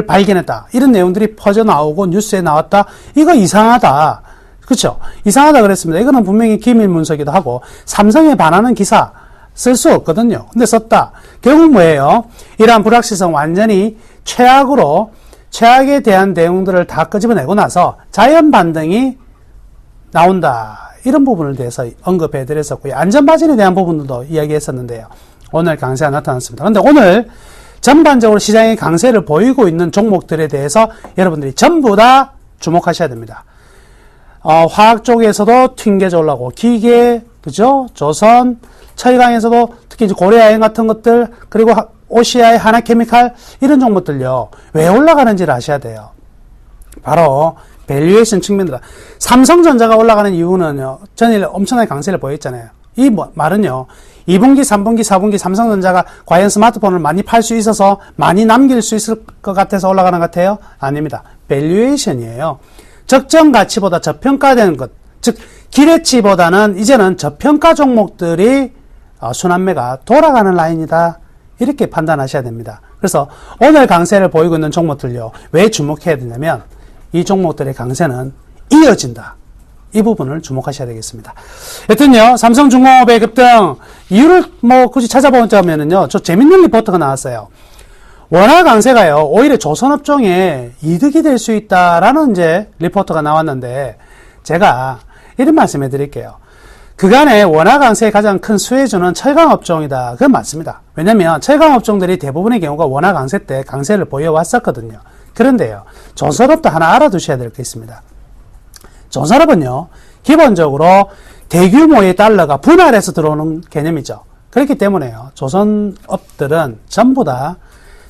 발견했다. 이런 내용들이 퍼져 나오고 뉴스에 나왔다. 이거 이상하다. 그렇죠? 이상하다 그랬습니다. 이거는 분명히 기밀 문서기도 하고 삼성에 반하는 기사 쓸 수 없거든요. 근데 썼다. 결국 뭐예요? 이러한 불확실성 완전히 최악에 대한 내용들을 다 끄집어내고 나서 자연 반등이 나온다. 이런 부분을 대해서 언급해 드렸었고요. 안전마진에 대한 부분도 이야기했었는데요. 오늘 강세가 나타났습니다. 그런데 오늘 전반적으로 시장의 강세를 보이고 있는 종목들에 대해서 여러분들이 전부 다 주목하셔야 됩니다. 화학 쪽에서도 튕겨져 올라오고, 기계, 그죠? 조선, 철강에서도 특히 이제 고려여행 같은 것들, 그리고 OCI, 하나케미칼, 이런 종목들요. 왜 올라가는지를 아셔야 돼요. 바로 밸류에이션 측면이다. 삼성전자가 올라가는 이유는요, 전일 엄청나게 강세를 보였잖아요. 이 말은요, 2분기, 3분기, 4분기 삼성전자가 과연 스마트폰을 많이 팔 수 있어서 많이 남길 수 있을 것 같아서 올라가는 것 같아요? 아닙니다. 밸류에이션이에요. 적정 가치보다 저평가된 것, 즉 기대치보다는 이제는 저평가 종목들이 순환매가 돌아가는 라인이다. 이렇게 판단하셔야 됩니다. 그래서 오늘 강세를 보이고 있는 종목들요, 왜 주목해야 되냐면 이 종목들의 강세는 이어진다. 이 부분을 주목하셔야 되겠습니다. 여튼요, 삼성중공업의 급등 이유를 굳이 찾아보자면은요, 저 재밌는 리포트가 나왔어요. 원화 강세가요, 오히려 조선업종에 이득이 될 수 있다라는 이제 리포트가 나왔는데, 제가 이런 말씀해 드릴게요. 그간에 원화 강세에 가장 큰 수혜주는 철강업종이다. 그건 맞습니다. 왜냐면 철강업종들이 대부분의 경우가 원화 강세 때 강세를 보여왔었거든요. 그런데요, 조선업도 하나 알아두셔야 될 게 있습니다. 조선업은요, 기본적으로 대규모의 달러가 분할해서 들어오는 개념이죠. 그렇기 때문에요, 조선업들은 전부 다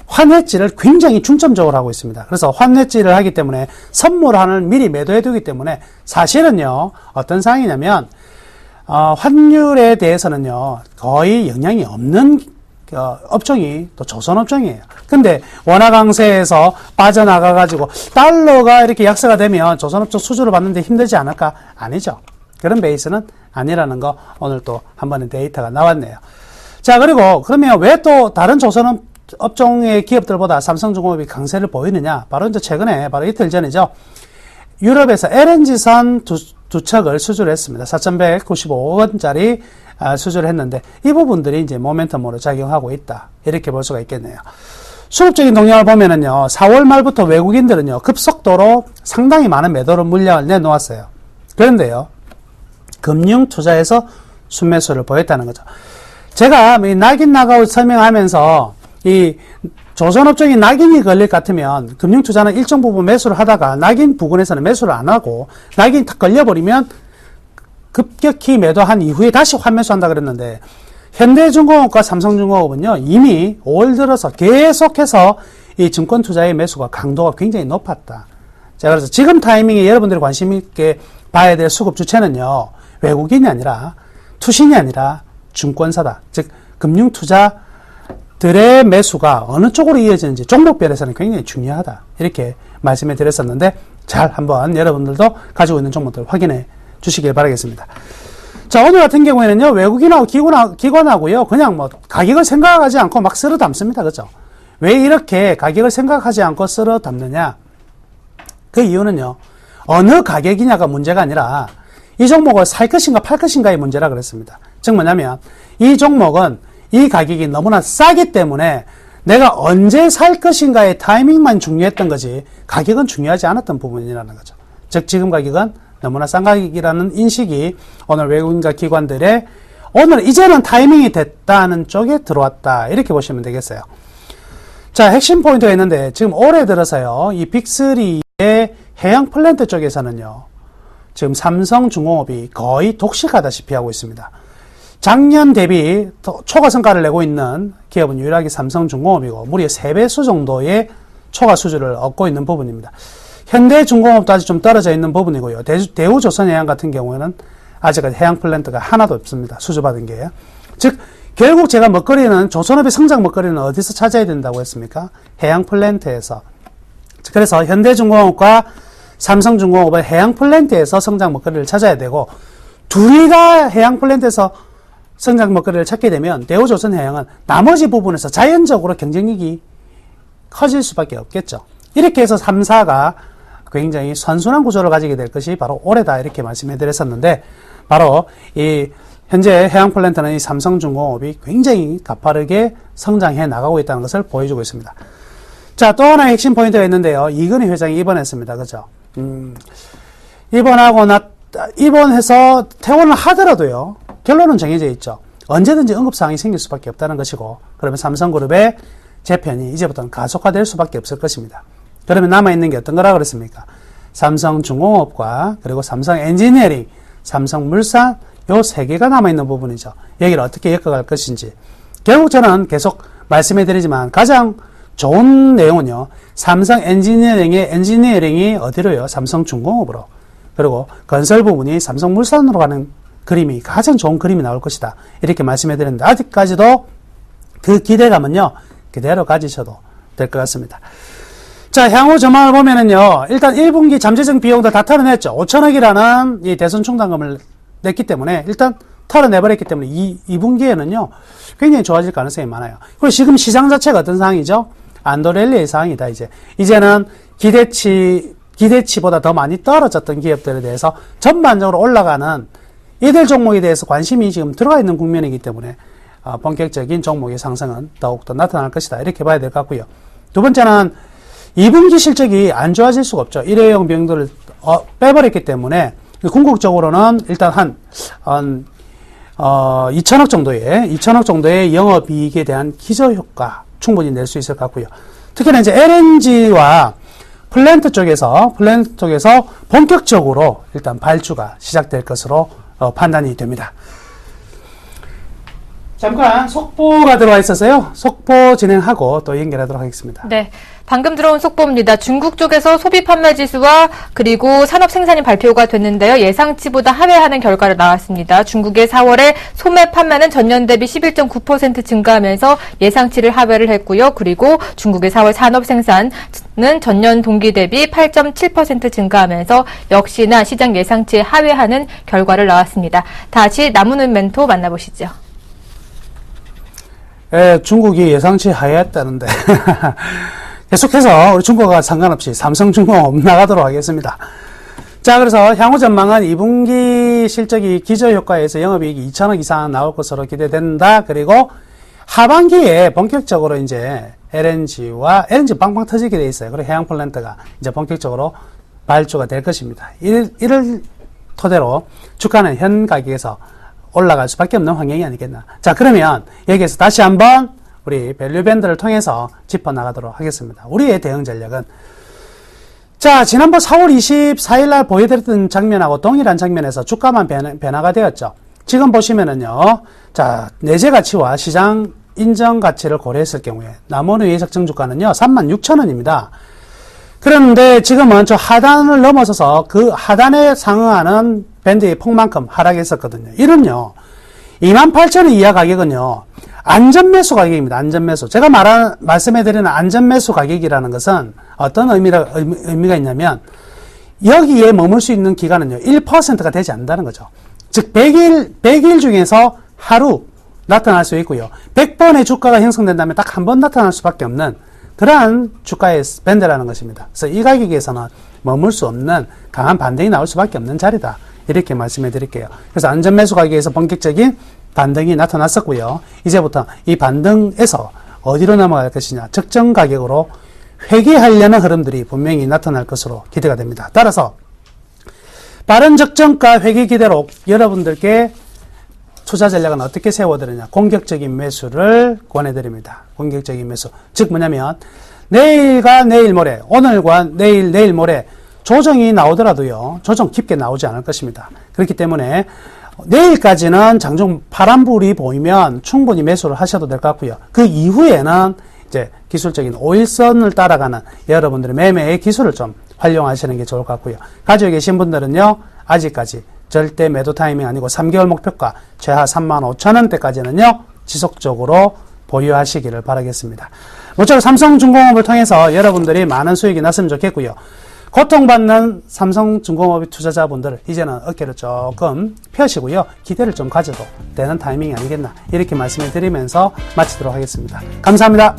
환해지를 굉장히 중점적으로 하고 있습니다. 그래서 환해지를 하기 때문에 선물환을 미리 매도해 두기 때문에 사실은요, 어떤 상황이냐면, 환율에 대해서는요, 거의 영향이 없는 업종이 또 조선업종이에요. 근데 원화 강세에서 빠져나가가지고 달러가 이렇게 약세가 되면 조선업종 수주를 받는데 힘들지 않을까? 아니죠. 그런 베이스는 아니라는 거 오늘 또 한 번의 데이터가 나왔네요. 자, 그리고 그러면 왜 또 다른 조선업종의 기업들보다 삼성중공업이 강세를 보이느냐? 바로 이제 최근에, 바로 이틀 전이죠. 유럽에서 LNG선 두 척을 수주를 했습니다. 4,195억 원짜리 수주를 했는데 이 부분들이 이제 모멘텀으로 작용하고 있다. 이렇게 볼 수가 있겠네요. 수급적인 동향을 보면은요, 4월 말부터 외국인들은요, 급속도로 상당히 많은 매도를 물량을 내놓았어요. 그런데요, 금융 투자에서 순매수를 보였다는 거죠. 제가 이 낙인 나가웃 설명하면서 이 조선업종이 낙인이 걸릴 것 같으면 금융투자는 일정 부분 매수를 하다가 낙인 부근에서는 매수를 안 하고 낙인이 탁 걸려버리면 급격히 매도한 이후에 다시 환매수한다 그랬는데 현대중공업과 삼성중공업은요, 이미 5월 들어서 계속해서 이 증권 투자의 매수가 강도가 굉장히 높았다. 자, 그래서 지금 타이밍에 여러분들이 관심 있게 봐야 될 수급 주체는요, 외국인이 아니라 투신이 아니라 증권사다. 즉 금융투자들의 매수가 어느 쪽으로 이어지는지 종목별에서는 굉장히 중요하다. 이렇게 말씀해 드렸었는데 잘 한번 여러분들도 가지고 있는 종목들 확인해 주시길 바라겠습니다. 자, 오늘 같은 경우에는요, 외국인하고 기관하고요, 그냥 뭐 가격을 생각하지 않고 막 쓸어 담습니다. 그죠? 왜 이렇게 가격을 생각하지 않고 쓸어 담느냐? 그 이유는요, 어느 가격이냐가 문제가 아니라 이 종목을 살 것인가 팔 것인가의 문제라 그랬습니다. 즉 뭐냐면 이 종목은 이 가격이 너무나 싸기 때문에 내가 언제 살 것인가의 타이밍만 중요했던 거지 가격은 중요하지 않았던 부분이라는 거죠. 즉 지금 가격은 너무나 싼 가격이라는 인식이 오늘 외국인과 기관들의 오늘 이제는 타이밍이 됐다는 쪽에 들어왔다. 이렇게 보시면 되겠어요. 자, 핵심 포인트가 있는데 지금 올해 들어서요, 이 빅3의 해양 플랜트 쪽에서는요, 지금 삼성중공업이 거의 독식하다시피 하고 있습니다. 작년 대비 초과 성과를 내고 있는 기업은 유일하게 삼성중공업이고 무려 3배수 정도의 초과 수주를 얻고 있는 부분입니다. 현대중공업도 아직 좀 떨어져 있는 부분이고요. 대우조선해양 같은 경우에는 아직까지 해양 플랜트가 하나도 없습니다. 수주받은 게. 즉 결국 제가 먹거리는, 조선업의 성장 먹거리는 어디서 찾아야 된다고 했습니까? 해양 플랜트에서. 그래서 현대중공업과 삼성중공업은 해양 플랜트에서 성장 먹거리를 찾아야 되고, 둘이 다 해양 플랜트에서 성장 먹거리를 찾게 되면 대우조선해양은 나머지 부분에서 자연적으로 경쟁력이 커질 수밖에 없겠죠. 이렇게 해서 3, 4가 굉장히 선순환 구조를 가지게 될 것이 바로 올해다. 이렇게 말씀해 드렸었는데, 바로 이 현재 해양 플랜트는 이 삼성중공업이 굉장히 가파르게 성장해 나가고 있다는 것을 보여주고 있습니다. 자, 또 하나의 핵심 포인트가 있는데요. 이건희 회장이 입원했습니다. 그죠? 입원해서 퇴원을 하더라도요, 결론은 정해져 있죠. 언제든지 응급사항이 생길 수밖에 없다는 것이고, 그러면 삼성그룹의 재편이 이제부터는 가속화될 수밖에 없을 것입니다. 그러면 남아있는 게 어떤 거라 그랬습니까? 삼성중공업과 그리고 삼성엔지니어링, 삼성물산, 요 세 개가 남아있는 부분이죠. 여기를 어떻게 엮어갈 것인지. 결국 저는 계속 말씀해 드리지만 가장 좋은 내용은요, 삼성엔지니어링의 엔지니어링이 어디로요? 삼성중공업으로. 그리고 건설 부분이 삼성물산으로 가는 그림이 가장 좋은 그림이 나올 것이다. 이렇게 말씀해 드렸는데, 아직까지도 그 기대감은요, 그대로 가지셔도 될 것 같습니다. 자, 향후 전망을 보면은요, 일단 1분기 잠재적 비용도 다 털어냈죠. 5천억이라는 이 대선 충당금을 냈기 때문에, 일단 털어내버렸기 때문에 2분기에는요, 굉장히 좋아질 가능성이 많아요. 그리고 지금 시장 자체가 어떤 상황이죠? 안도렐리의 상황이다, 이제는 기대치보다 더 많이 떨어졌던 기업들에 대해서 전반적으로 올라가는 이들 종목에 대해서 관심이 지금 들어가 있는 국면이기 때문에 본격적인 종목의 상승은 더욱더 나타날 것이다. 이렇게 봐야 될 것 같고요. 두 번째는 2분기 실적이 안 좋아질 수가 없죠. 일회용 병들을 빼버렸기 때문에 궁극적으로는 일단 한 2천억 정도의 영업이익에 대한 기저효과 충분히 낼 수 있을 것 같고요. 특히나 이제 LNG와 플랜트 쪽에서 본격적으로 일단 발주가 시작될 것으로 판단이 됩니다. 잠깐 속보가 들어와 있어서요. 속보 진행하고 또 연결하도록 하겠습니다. 네. 방금 들어온 속보입니다. 중국 쪽에서 소비 판매 지수와 그리고 산업 생산이 발표가 됐는데요. 예상치보다 하회하는 결과가 나왔습니다. 중국의 4월에 소매 판매는 전년 대비 11.9% 증가하면서 예상치를 하회를 했고요. 그리고 중국의 4월 산업 생산은 전년 동기 대비 8.7% 증가하면서 역시나 시장 예상치에 하회하는 결과를 나왔습니다. 다시 남은 멘토 만나보시죠. 중국이 예상치 하회했다는데 계속해서 우리 중국과 상관없이 삼성중공업 나가도록 하겠습니다. 자, 그래서 향후 전망은 2분기 실적이 기저효과에서 영업이익이 2천억 이상 나올 것으로 기대된다. 그리고 하반기에 본격적으로 이제 LNG 빵빵 터지게 돼 있어요. 그리고 해양 플랜트가 이제 본격적으로 발주가 될 것입니다. 이를 토대로 주가는 현 가격에서 올라갈 수밖에 없는 환경이 아니겠나. 자, 그러면 여기에서 다시 한번 우리 밸류밴드를 통해서 짚어나가도록 하겠습니다. 우리의 대응 전략은, 자, 지난번 4월 24일 날 보여드렸던 장면하고 동일한 장면에서 주가만 변화가 되었죠. 지금 보시면은요, 자, 내재 가치와 시장 인정 가치를 고려했을 경우에 남원의 적정 주가는요, 36,000원입니다. 그런데 지금은 저 하단을 넘어서서 그 하단에 상응하는 밴드의 폭만큼 하락했었거든요. 이는요, 28,000원 이하 가격은요, 안전매수 가격입니다. 안전매수. 제가 말씀해드리는 안전매수 가격이라는 것은 어떤 의미가 있냐면, 여기에 머물 수 있는 기간은요, 1%가 되지 않는다는 거죠. 즉, 100일 중에서 하루 나타날 수 있고요. 100번의 주가가 형성된다면 딱 한 번 나타날 수밖에 없는 그러한 주가의 밴드라는 것입니다. 그래서 이 가격에서는 머물 수 없는 강한 반등이 나올 수밖에 없는 자리다. 이렇게 말씀해 드릴게요. 그래서 안전매수 가격에서 본격적인 반등이 나타났었고요. 이제부터 이 반등에서 어디로 넘어갈 것이냐, 적정 가격으로 회귀하려는 흐름들이 분명히 나타날 것으로 기대가 됩니다. 따라서 빠른 적정가 회귀 기대로 여러분들께 투자 전략은 어떻게 세워드리냐, 공격적인 매수를 권해드립니다. 공격적인 매수. 즉 뭐냐면 내일과 내일 모레, 오늘과 내일 모레 조정이 나오더라도요, 조정 깊게 나오지 않을 것입니다. 그렇기 때문에 내일까지는 장중 파란불이 보이면 충분히 매수를 하셔도 될 것 같고요. 그 이후에는 이제 기술적인 5일선을 따라가는 여러분들의 매매의 기술을 좀 활용하시는 게 좋을 것 같고요. 가지고 계신 분들은요, 아직까지 절대 매도 타이밍 아니고 3개월 목표가 최하 35,000원대까지는요, 지속적으로 보유하시기를 바라겠습니다. 모쪼록 삼성중공업을 통해서 여러분들이 많은 수익이 났으면 좋겠고요. 고통받는 삼성중공업 투자자분들, 이제는 어깨를 조금 펴시고요, 기대를 좀 가져도 되는 타이밍이 아니겠나, 이렇게 말씀을 드리면서 마치도록 하겠습니다. 감사합니다.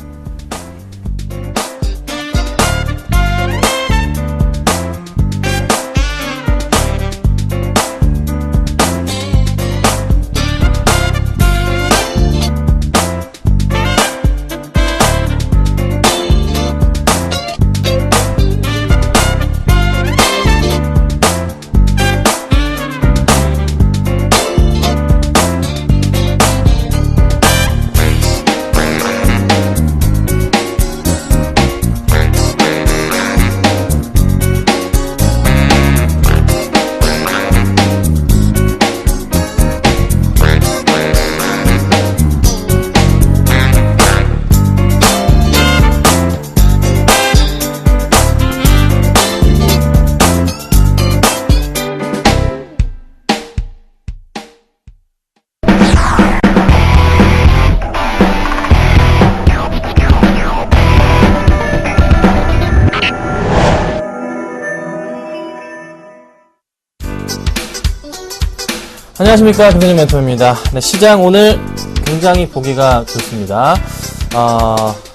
안녕하십니까, 김선영 멘토입니다. 네, 시장 오늘 굉장히 보기가 좋습니다.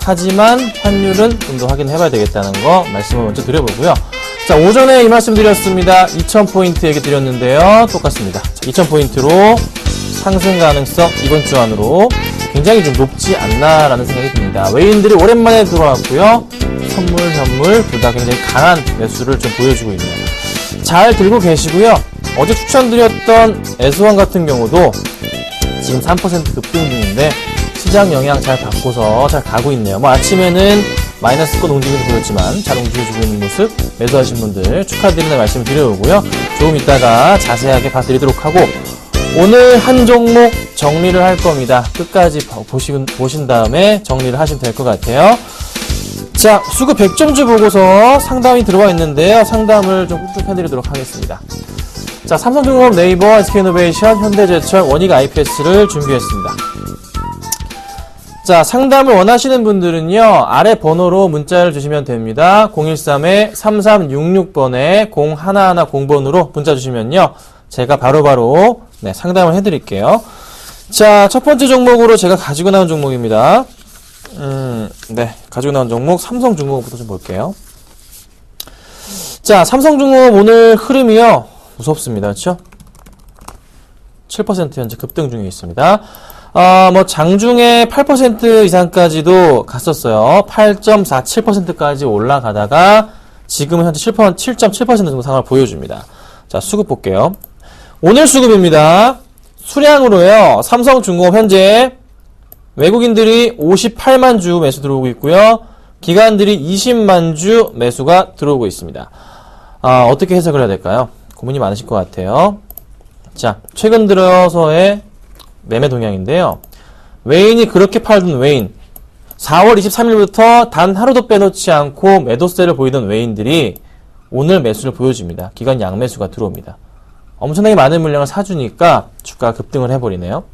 하지만 환율은 좀 더 확인해봐야 되겠다는 거 말씀을 먼저 드려보고요. 자, 오전에 이 말씀 드렸습니다. 2,000포인트 얘기 드렸는데요. 똑같습니다. 2,000포인트로 상승 가능성 이번 주 안으로 굉장히 좀 높지 않나라는 생각이 듭니다. 외인들이 오랜만에 들어왔고요. 선물, 현물 둘 다 굉장히 강한 매수를 좀 보여주고 있네요. 잘 들고 계시고요. 어제 추천드렸던 S1 같은 경우도 지금 3% 급등 중인데 시장 영향 잘 받고서 잘 가고 있네요. 뭐 아침에는 마이너스권 움직임을 보였지만 잘 움직여주고 있는 모습, 매수하신 분들 축하드리는 말씀을 드려보고요. 조금 이따가 자세하게 봐드리도록 하고, 오늘 한 종목 정리를 할 겁니다. 끝까지 보신 다음에 정리를 하시면 될 것 같아요. 자, 수급 100점주 보고서 상담이 들어와 있는데요. 상담을 좀 꾹꾹 해드리도록 하겠습니다. 자, 삼성중공업, 네이버, SK이노베이션, 현대제철, 원익 IPS를 준비했습니다. 자, 상담을 원하시는 분들은요, 아래 번호로 문자를 주시면 됩니다. 013-3366번에 0110번으로 문자 주시면요, 제가 바로바로 네, 상담을 해드릴게요. 자, 첫 번째 종목으로 제가 가지고 나온 종목입니다. 네, 가지고 나온 종목, 삼성중공업부터 좀 볼게요. 자, 삼성중공업 오늘 흐름이요, 무섭습니다. 그렇죠? 7% 현재 급등 중에 있습니다. 뭐 장중에 8% 이상까지도 갔었어요. 8.47%까지 올라가다가 지금은 현재 7.7% 정도 상황을 보여줍니다. 자, 수급 볼게요. 오늘 수급입니다. 수량으로요, 삼성중공업 현재 외국인들이 58만 주 매수 들어오고 있고요. 기관들이 20만 주 매수가 들어오고 있습니다. 어떻게 해석을 해야 될까요? 고민이 많으실 것 같아요. 자, 최근 들어서의 매매 동향인데요. 외인이 그렇게 팔던 외인, 4월 23일부터 단 하루도 빼놓지 않고 매도세를 보이던 외인들이 오늘 매수를 보여줍니다. 기관 양매수가 들어옵니다. 엄청나게 많은 물량을 사주니까 주가가 급등을 해버리네요.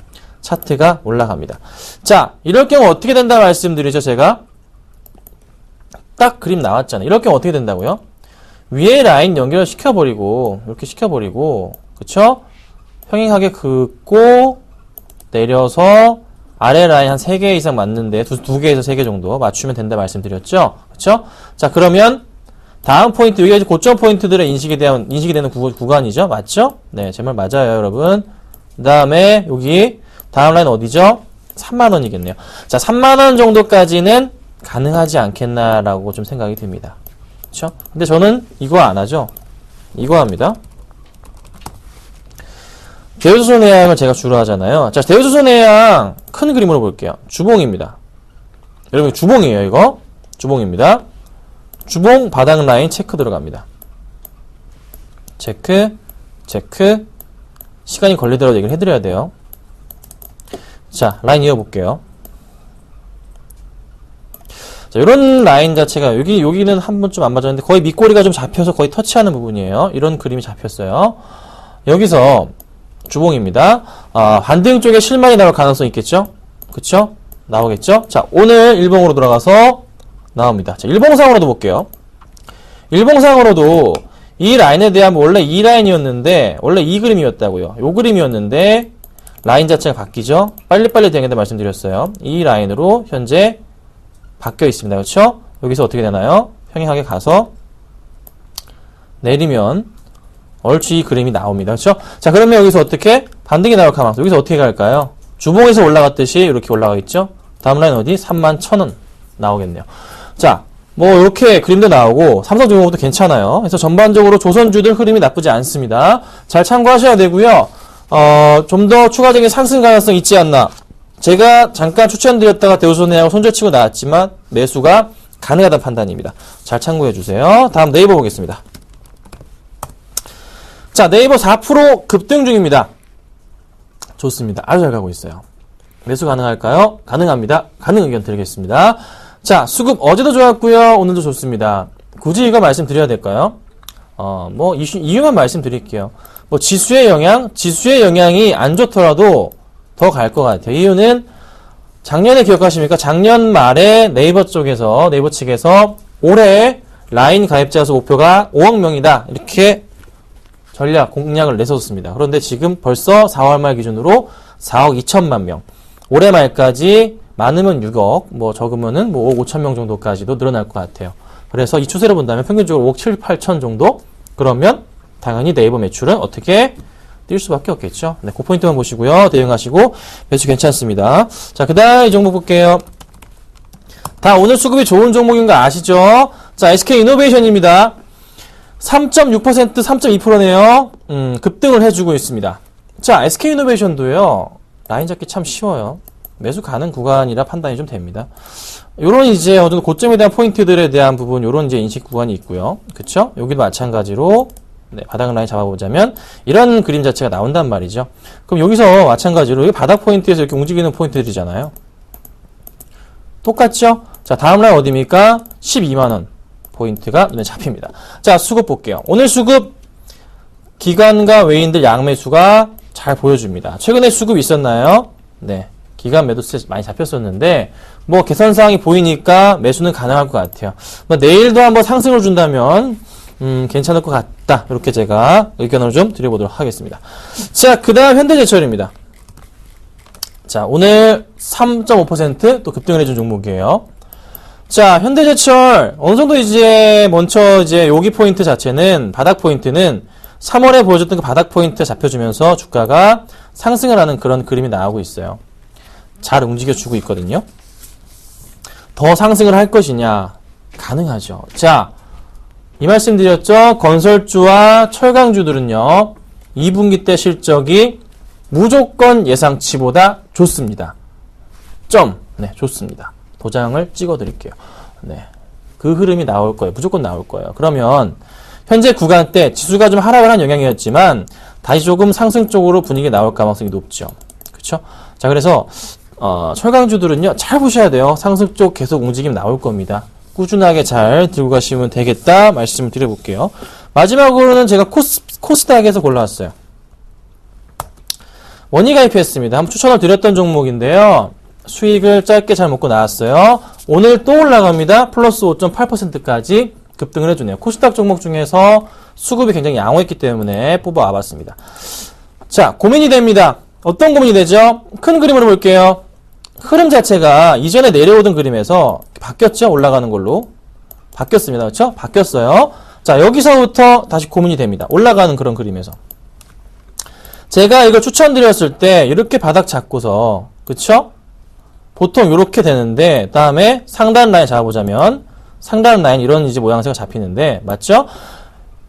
차트가 올라갑니다. 자, 이럴 경우 어떻게 된다 말씀드리죠, 제가? 딱 그림 나왔잖아요. 이럴 경우 어떻게 된다고요? 위에 라인 연결시켜버리고, 이렇게 시켜버리고, 그쵸? 평행하게 긋고, 내려서, 아래 라인 한 3개 이상 맞는데, 2개에서 3개 정도 맞추면 된다 말씀드렸죠? 그쵸? 자, 그러면, 다음 포인트, 여기가 이제 고점 포인트들의 인식이 되는 구간이죠? 맞죠? 네, 제 말 맞아요, 여러분. 그 다음에, 여기, 다음 라인 어디죠? 3만원이겠네요. 자, 3만원 정도까지는 가능하지 않겠나라고 좀 생각이 듭니다. 그쵸? 근데 저는 이거 안 하죠? 이거 합니다. 대우조선해양을 제가 주로 하잖아요. 자, 대우조선해양 큰 그림으로 볼게요. 주봉입니다. 여러분, 주봉이에요, 이거. 주봉입니다. 주봉 바닥 라인 체크 들어갑니다. 체크, 체크. 시간이 걸리더라도 얘기를 해드려야 돼요. 자, 라인 이어볼게요. 자, 요런 라인 자체가, 여기는 한 번 좀 안 맞았는데, 거의 밑꼬리가 좀 잡혀서 거의 터치하는 부분이에요. 이런 그림이 잡혔어요. 여기서, 주봉입니다. 반등 쪽에 실마리 나올 가능성이 있겠죠? 그쵸? 나오겠죠? 자, 오늘 일봉으로 돌아가서, 나옵니다. 자, 일봉상으로도 볼게요. 일봉상으로도, 이 라인에 대한, 원래 이 라인이었는데, 원래 이 그림이었다고요. 요 그림이었는데, 라인 자체가 바뀌죠? 빨리빨리 되겠다 말씀드렸어요. 이 라인으로 현재 바뀌어 있습니다. 그렇죠? 여기서 어떻게 되나요? 평행하게 가서 내리면 얼추 이 그림이 나옵니다. 그렇죠? 자, 그러면 여기서 어떻게 반등이 나올 가능성? 여기서 어떻게 갈까요? 주봉에서 올라갔듯이 이렇게 올라가 있죠? 다음 라인 어디? 31,000원 나오겠네요. 자, 뭐 이렇게 그림도 나오고 삼성중공업도 괜찮아요. 그래서 전반적으로 조선주들 흐름이 나쁘지 않습니다. 잘 참고하셔야 되고요. 좀 더 추가적인 상승 가능성 있지 않나. 제가 잠깐 추천드렸다가 대우손해하고 손절치고 나왔지만 매수가 가능하다는 판단입니다. 잘 참고해주세요. 다음 네이버 보겠습니다. 자, 네이버 4% 급등 중입니다. 좋습니다. 아주 잘 가고 있어요. 매수 가능할까요? 가능합니다. 가능 의견 드리겠습니다. 자, 수급 어제도 좋았고요. 오늘도 좋습니다. 굳이 이거 말씀드려야 될까요? 뭐 이유만 말씀드릴게요. 뭐 지수의 영향이 안 좋더라도 더 갈 것 같아요. 이유는 작년에 기억하십니까? 작년 말에 네이버 측에서 올해 라인 가입자 수 목표가 5억 명이다. 이렇게 공약을 내세웠습니다. 그런데 지금 벌써 4월 말 기준으로 4억 2천만 명. 올해 말까지 많으면 6억, 뭐 적으면은 뭐 5억 5천 명 정도까지도 늘어날 것 같아요. 그래서 이 추세로 본다면 평균적으로 5억 7, 8천 정도? 그러면 당연히 네이버 매출은 어떻게 뛸 수밖에 없겠죠. 네, 그 포인트만 보시고요. 대응하시고 매출 괜찮습니다. 자, 그 다음 이 종목 볼게요. 다 오늘 수급이 좋은 종목인 거 아시죠? 자, SK이노베이션입니다. 3.6%, 3.2%네요. 급등을 해주고 있습니다. 자, SK이노베이션도요. 라인 잡기 참 쉬워요. 매수 가는 구간이라 판단이 좀 됩니다. 요런 이제 어느 정도 고점에 대한 포인트들에 대한 부분, 요런 이제 인식 구간이 있고요. 그쵸? 여기도 마찬가지로, 네, 바닥 라인 잡아보자면, 이런 그림 자체가 나온단 말이죠. 그럼 여기서 마찬가지로, 여기 바닥 포인트에서 이렇게 움직이는 포인트들이잖아요. 똑같죠? 자, 다음 라인 어디입니까? 12만원 포인트가 눈에 잡힙니다. 자, 수급 볼게요. 오늘 수급, 기관과 외인들 양매수가 잘 보여줍니다. 최근에 수급 있었나요? 네. 기관 매도세 많이 잡혔었는데, 뭐, 개선사항이 보이니까 매수는 가능할 것 같아요. 뭐 내일도 한번 상승을 준다면, 괜찮을 것 같다. 이렇게 제가 의견을 좀 드려보도록 하겠습니다. 자, 그 다음 현대제철입니다. 자, 오늘 3.5% 또 급등을 해준 종목이에요. 자, 현대제철, 어느 정도 이제, 먼저 이제 여기 포인트 자체는, 바닥 포인트는 3월에 보여줬던 그 바닥 포인트 잡혀주면서 주가가 상승을 하는 그런 그림이 나오고 있어요. 잘 움직여주고 있거든요. 더 상승을 할 것이냐? 가능하죠. 자, 이 말씀 드렸죠? 건설주와 철강주들은요, 2분기 때 실적이 무조건 예상치보다 좋습니다. 네, 좋습니다. 도장을 찍어 드릴게요. 네. 그 흐름이 나올 거예요. 무조건 나올 거예요. 그러면, 현재 구간 때 지수가 좀 하락을 한 영향이었지만, 다시 조금 상승 쪽으로 분위기 나올 가능성이 높죠. 그쵸? 자, 그래서, 철강주들은요, 잘 보셔야 돼요. 상승 쪽 계속 움직임 나올 겁니다. 꾸준하게 잘 들고 가시면 되겠다 말씀을 드려볼게요. 마지막으로는 제가 코스닥에서 골라왔어요. 원이 가입했습니다. 한번 추천을 드렸던 종목인데요. 수익을 짧게 잘 먹고 나왔어요. 오늘 또 올라갑니다. 플러스 5.8%까지 급등을 해주네요. 코스닥 종목 중에서 수급이 굉장히 양호했기 때문에 뽑아와봤습니다. 자, 고민이 됩니다. 어떤 고민이 되죠? 큰 그림으로 볼게요. 흐름 자체가 이전에 내려오던 그림에서 바뀌었죠? 올라가는 걸로. 바뀌었습니다. 그렇죠? 바뀌었어요. 자, 여기서부터 다시 고민이 됩니다. 올라가는 그런 그림에서. 제가 이걸 추천드렸을 때 이렇게 바닥 잡고서, 그쵸? 보통 이렇게 되는데, 다음에 상단 라인 잡아보자면 상단 라인 이런 이제 모양새가 잡히는데, 맞죠?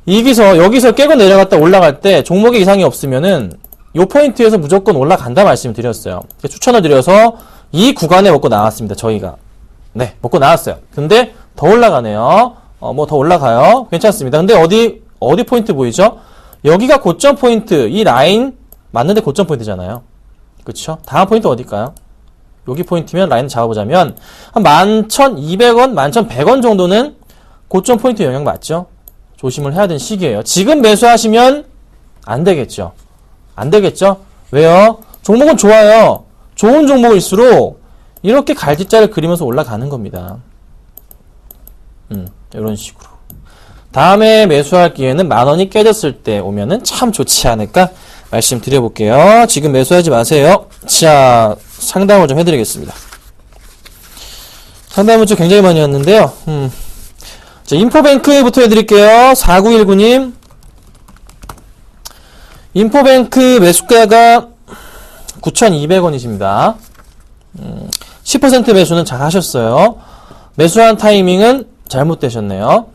여기서 깨고 내려갔다 올라갈 때 종목에 이상이 없으면은 요 포인트에서 무조건 올라간다 말씀을 드렸어요. 추천을 드려서 이 구간에 먹고 나왔습니다. 저희가. 네, 먹고 나왔어요. 근데 더 올라가네요. 뭐 더 올라가요. 괜찮습니다. 근데 어디 포인트 보이죠? 여기가 고점 포인트, 이 라인 맞는데 고점 포인트잖아요. 그쵸? 다음 포인트 어딜까요? 여기 포인트면 라인 잡아보자면 한 11,200원, 11,100원 정도는 고점 포인트 영향 맞죠? 조심을 해야 되는 시기예요. 지금 매수하시면 안 되겠죠? 안 되겠죠? 왜요? 종목은 좋아요. 좋은 종목일수록 이렇게 갈짓자를 그리면서 올라가는 겁니다. 이런 식으로. 다음에 매수할 기회는 10,000원이 깨졌을 때 오면은 참 좋지 않을까 말씀드려볼게요. 지금 매수하지 마세요. 자, 상담을 좀 해드리겠습니다. 상담은 좀 굉장히 많이 왔는데요. 자, 인포뱅크부터 해드릴게요. 4919님. 인포뱅크 매수가가 9,200원이십니다. 10% 매수는 잘 하셨어요. 매수한 타이밍은 잘못되셨네요.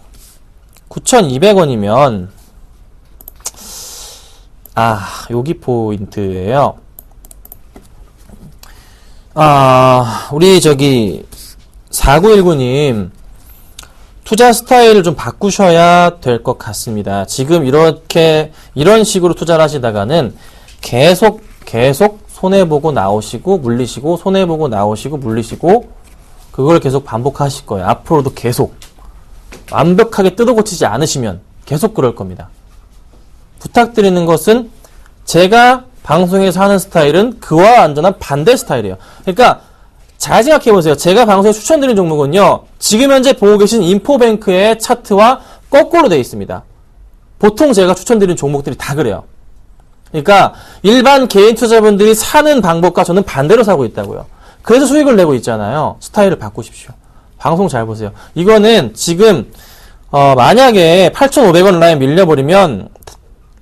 9,200원이면 여기 포인트예요. 우리 4919님 투자 스타일을 좀 바꾸셔야 될 것 같습니다. 지금 이런 식으로 투자를 하시다가는 계속 손해보고 나오시고 물리시고 손해보고 나오시고 물리시고 그걸 계속 반복하실 거예요. 앞으로도 계속 완벽하게 뜯어고치지 않으시면 계속 그럴 겁니다. 부탁드리는 것은 제가 방송에서 하는 스타일은 그와 완전한 반대 스타일이에요. 그러니까 잘 생각해보세요. 제가 방송에 추천드린 종목은요, 지금 현재 보고 계신 인포뱅크의 차트와 거꾸로 되어 있습니다. 보통 제가 추천드린 종목들이 다 그래요. 그러니까 일반 개인 투자자분들이 사는 방법과 저는 반대로 사고 있다고요. 그래서 수익을 내고 있잖아요. 스타일을 바꾸십시오. 방송 잘 보세요. 이거는 지금 만약에 8,500원 라인 밀려버리면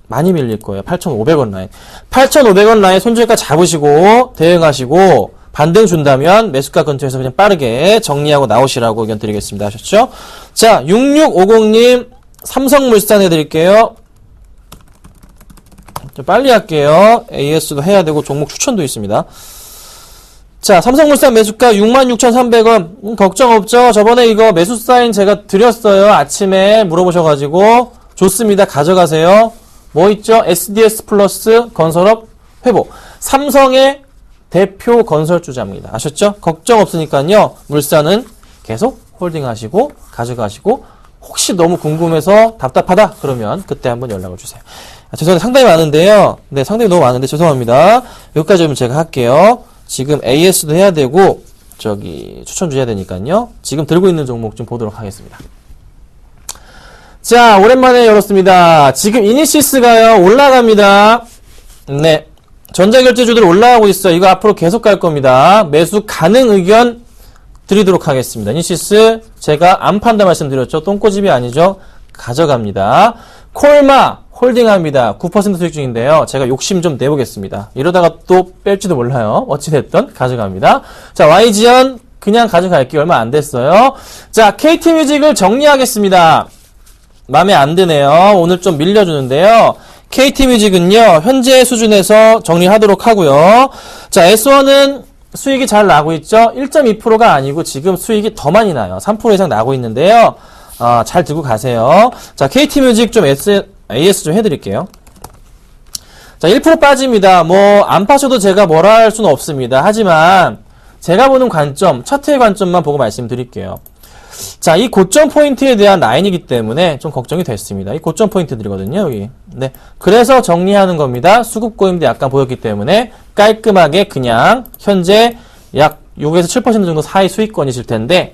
많이 밀릴 거예요. 8,500원 라인. 8,500원 라인 손절가 잡으시고 대응하시고 반등 준다면 매수가 근처에서 그냥 빠르게 정리하고 나오시라고 의견 드리겠습니다. 아셨죠? 자, 6650님 삼성물산 해드릴게요. 좀 빨리 할게요. AS도 해야 되고 종목 추천도 있습니다. 자, 삼성물산 매수가 66,300원. 걱정 없죠? 저번에 이거 매수 사인 제가 드렸어요. 아침에 물어보셔가지고. 좋습니다. 가져가세요. 뭐 있죠? SDS 플러스 건설업 회복. 삼성의 대표 건설주자입니다. 아셨죠? 걱정 없으니까요. 물산은 계속 홀딩하시고 가져가시고 혹시 너무 궁금해서 답답하다 그러면 그때 한번 연락을 주세요. 죄송합니다. 상당히 많은데요. 네, 상당히 너무 많은데 죄송합니다. 여기까지 좀 제가 할게요. 지금 AS도 해야 되고 추천주 해야 되니까요. 지금 들고 있는 종목 좀 보도록 하겠습니다. 자, 오랜만에 열었습니다. 지금 이니시스가요 올라갑니다. 네, 전자결제주들 올라가고 있어요. 이거 앞으로 계속 갈 겁니다. 매수 가능 의견 드리도록 하겠습니다. 이니시스 제가 안 판다 말씀드렸죠. 똥꼬집이 아니죠. 가져갑니다. 콜마 홀딩합니다. 9% 수익 중인데요. 제가 욕심 좀 내보겠습니다. 이러다가 또 뺄지도 몰라요. 어찌됐든 가져갑니다. 자, YGN 그냥 가져갈게요. 얼마 안 됐어요. 자, KT뮤직을 정리하겠습니다. 마음에 안 드네요. 오늘 좀 밀려주는데요. KT뮤직은요, 현재 수준에서 정리하도록 하고요. 자, S1은 수익이 잘 나고 있죠? 1.2%가 아니고 지금 수익이 더 많이 나요. 3% 이상 나고 있는데요. 잘 들고 가세요. 자, KT뮤직 좀 AS 좀 해드릴게요. 자, 1% 빠집니다. 안 파셔도 제가 뭐라 할 수는 없습니다. 하지만 제가 보는 관점, 차트의 관점만 보고 말씀드릴게요. 자, 이 고점 포인트에 대한 라인이기 때문에 좀 걱정이 됐습니다. 이 고점 포인트들이거든요, 여기. 네. 그래서 정리하는 겁니다. 수급 고임도 약간 보였기 때문에 깔끔하게 그냥 현재 약 6에서 7% 정도 사이 수익권이실 텐데,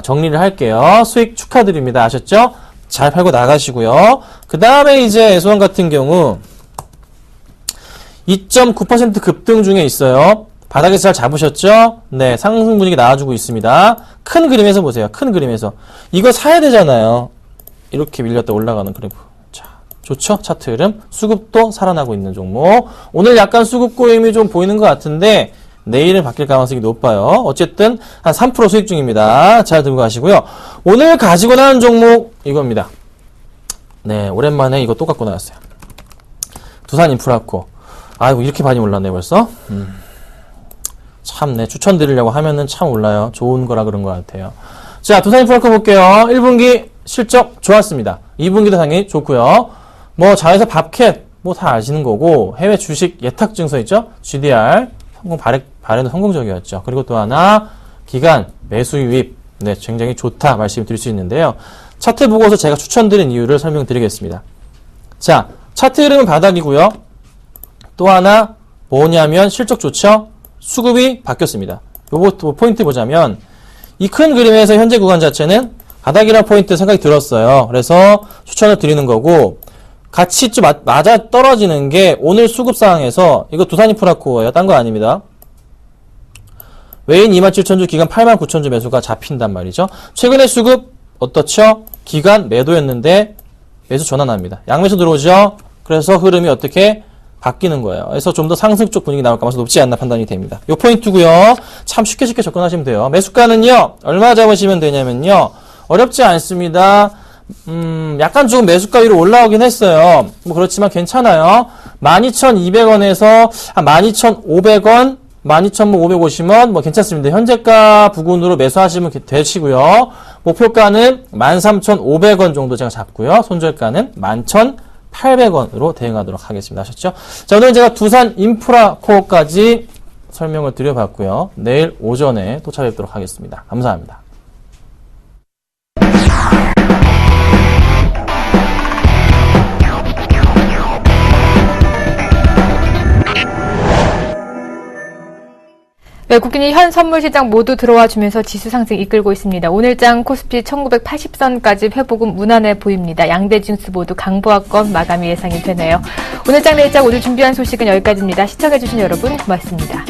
정리를 할게요. 수익 축하드립니다. 아셨죠? 잘 팔고 나가시고요. 그 다음에 이제 S1 같은 경우 2.9% 급등 중에 있어요. 바닥에서 잘 잡으셨죠? 네, 상승 분위기 나와주고 있습니다. 큰 그림에서 보세요. 큰 그림에서. 이거 사야 되잖아요. 이렇게 밀렸다 올라가는 그래프. 자, 좋죠? 차트 흐름. 수급도 살아나고 있는 종목. 오늘 약간 수급 고임이 좀 보이는 것 같은데 내일은 바뀔 가능성이 높아요. 어쨌든 한 3% 수익 중입니다. 잘 들고 가시고요. 오늘 가지고 나온 종목 이겁니다. 네, 오랜만에 이거 또 갖고 나왔어요. 두산인프라코. 아이고, 이렇게 많이 올랐네 벌써. 참, 네, 추천드리려고 하면은 참 올라요. 좋은 거라 그런 것 같아요. 자, 두산인프라코 볼게요. 1분기 실적 좋았습니다. 2분기도 당연히 좋고요. 자회사 밥캣, 다 아시는 거고, 해외 주식 예탁 증서 있죠? GDR, 발행도 성공적이었죠. 그리고 또 하나, 기간, 매수 유입, 네, 굉장히 좋다 말씀드릴 수 있는데요. 차트 보고서 제가 추천드린 이유를 설명드리겠습니다. 자, 차트 흐름은 바닥이고요. 또 하나, 뭐냐면 실적 좋죠? 수급이 바뀌었습니다. 요거 포인트 보자면 이 큰 그림에서 현재 구간 자체는 바닥이라는 포인트 생각이 들었어요. 그래서 추천을 드리는 거고 같이 좀 맞아 떨어지는 게 오늘 수급 상황에서 이거 두산인프라코예요. 딴 거 아닙니다. 외인 27,000주, 기간 89,000주 매수가 잡힌단 말이죠. 최근에 수급 어떻죠? 기간 매도였는데 매수 전환합니다. 양매수 들어오죠? 그래서 흐름이 어떻게 바뀌는 거예요. 그래서 좀 더 상승 쪽 분위기 나올 가능성이 높지 않나 판단이 됩니다. 요 포인트고요. 참 쉽게 접근하시면 돼요. 매수가는요. 얼마 잡으시면 되냐면요. 어렵지 않습니다. 약간 조금 매수가 위로 올라오긴 했어요. 그렇지만 괜찮아요. 12,200원에서 한 12,500원, 12,550원 괜찮습니다. 현재가 부근으로 매수하시면 되시고요. 목표가는 13,500원 정도 제가 잡고요. 손절가는 11,800원으로 대응하도록 하겠습니다. 아셨죠? 자, 오늘 제가 두산 인프라코어까지 설명을 드려봤고요. 내일 오전에 또 찾아뵙도록 하겠습니다. 감사합니다. 외국인이 현 선물시장 모두 들어와 주면서 지수 상승 이끌고 있습니다. 오늘장 코스피 1980선까지 회복은 무난해 보입니다. 양대 지수 모두 강보합권 마감이 예상이 되네요. 오늘장 내일장 오늘 준비한 소식은 여기까지입니다. 시청해주신 여러분 고맙습니다.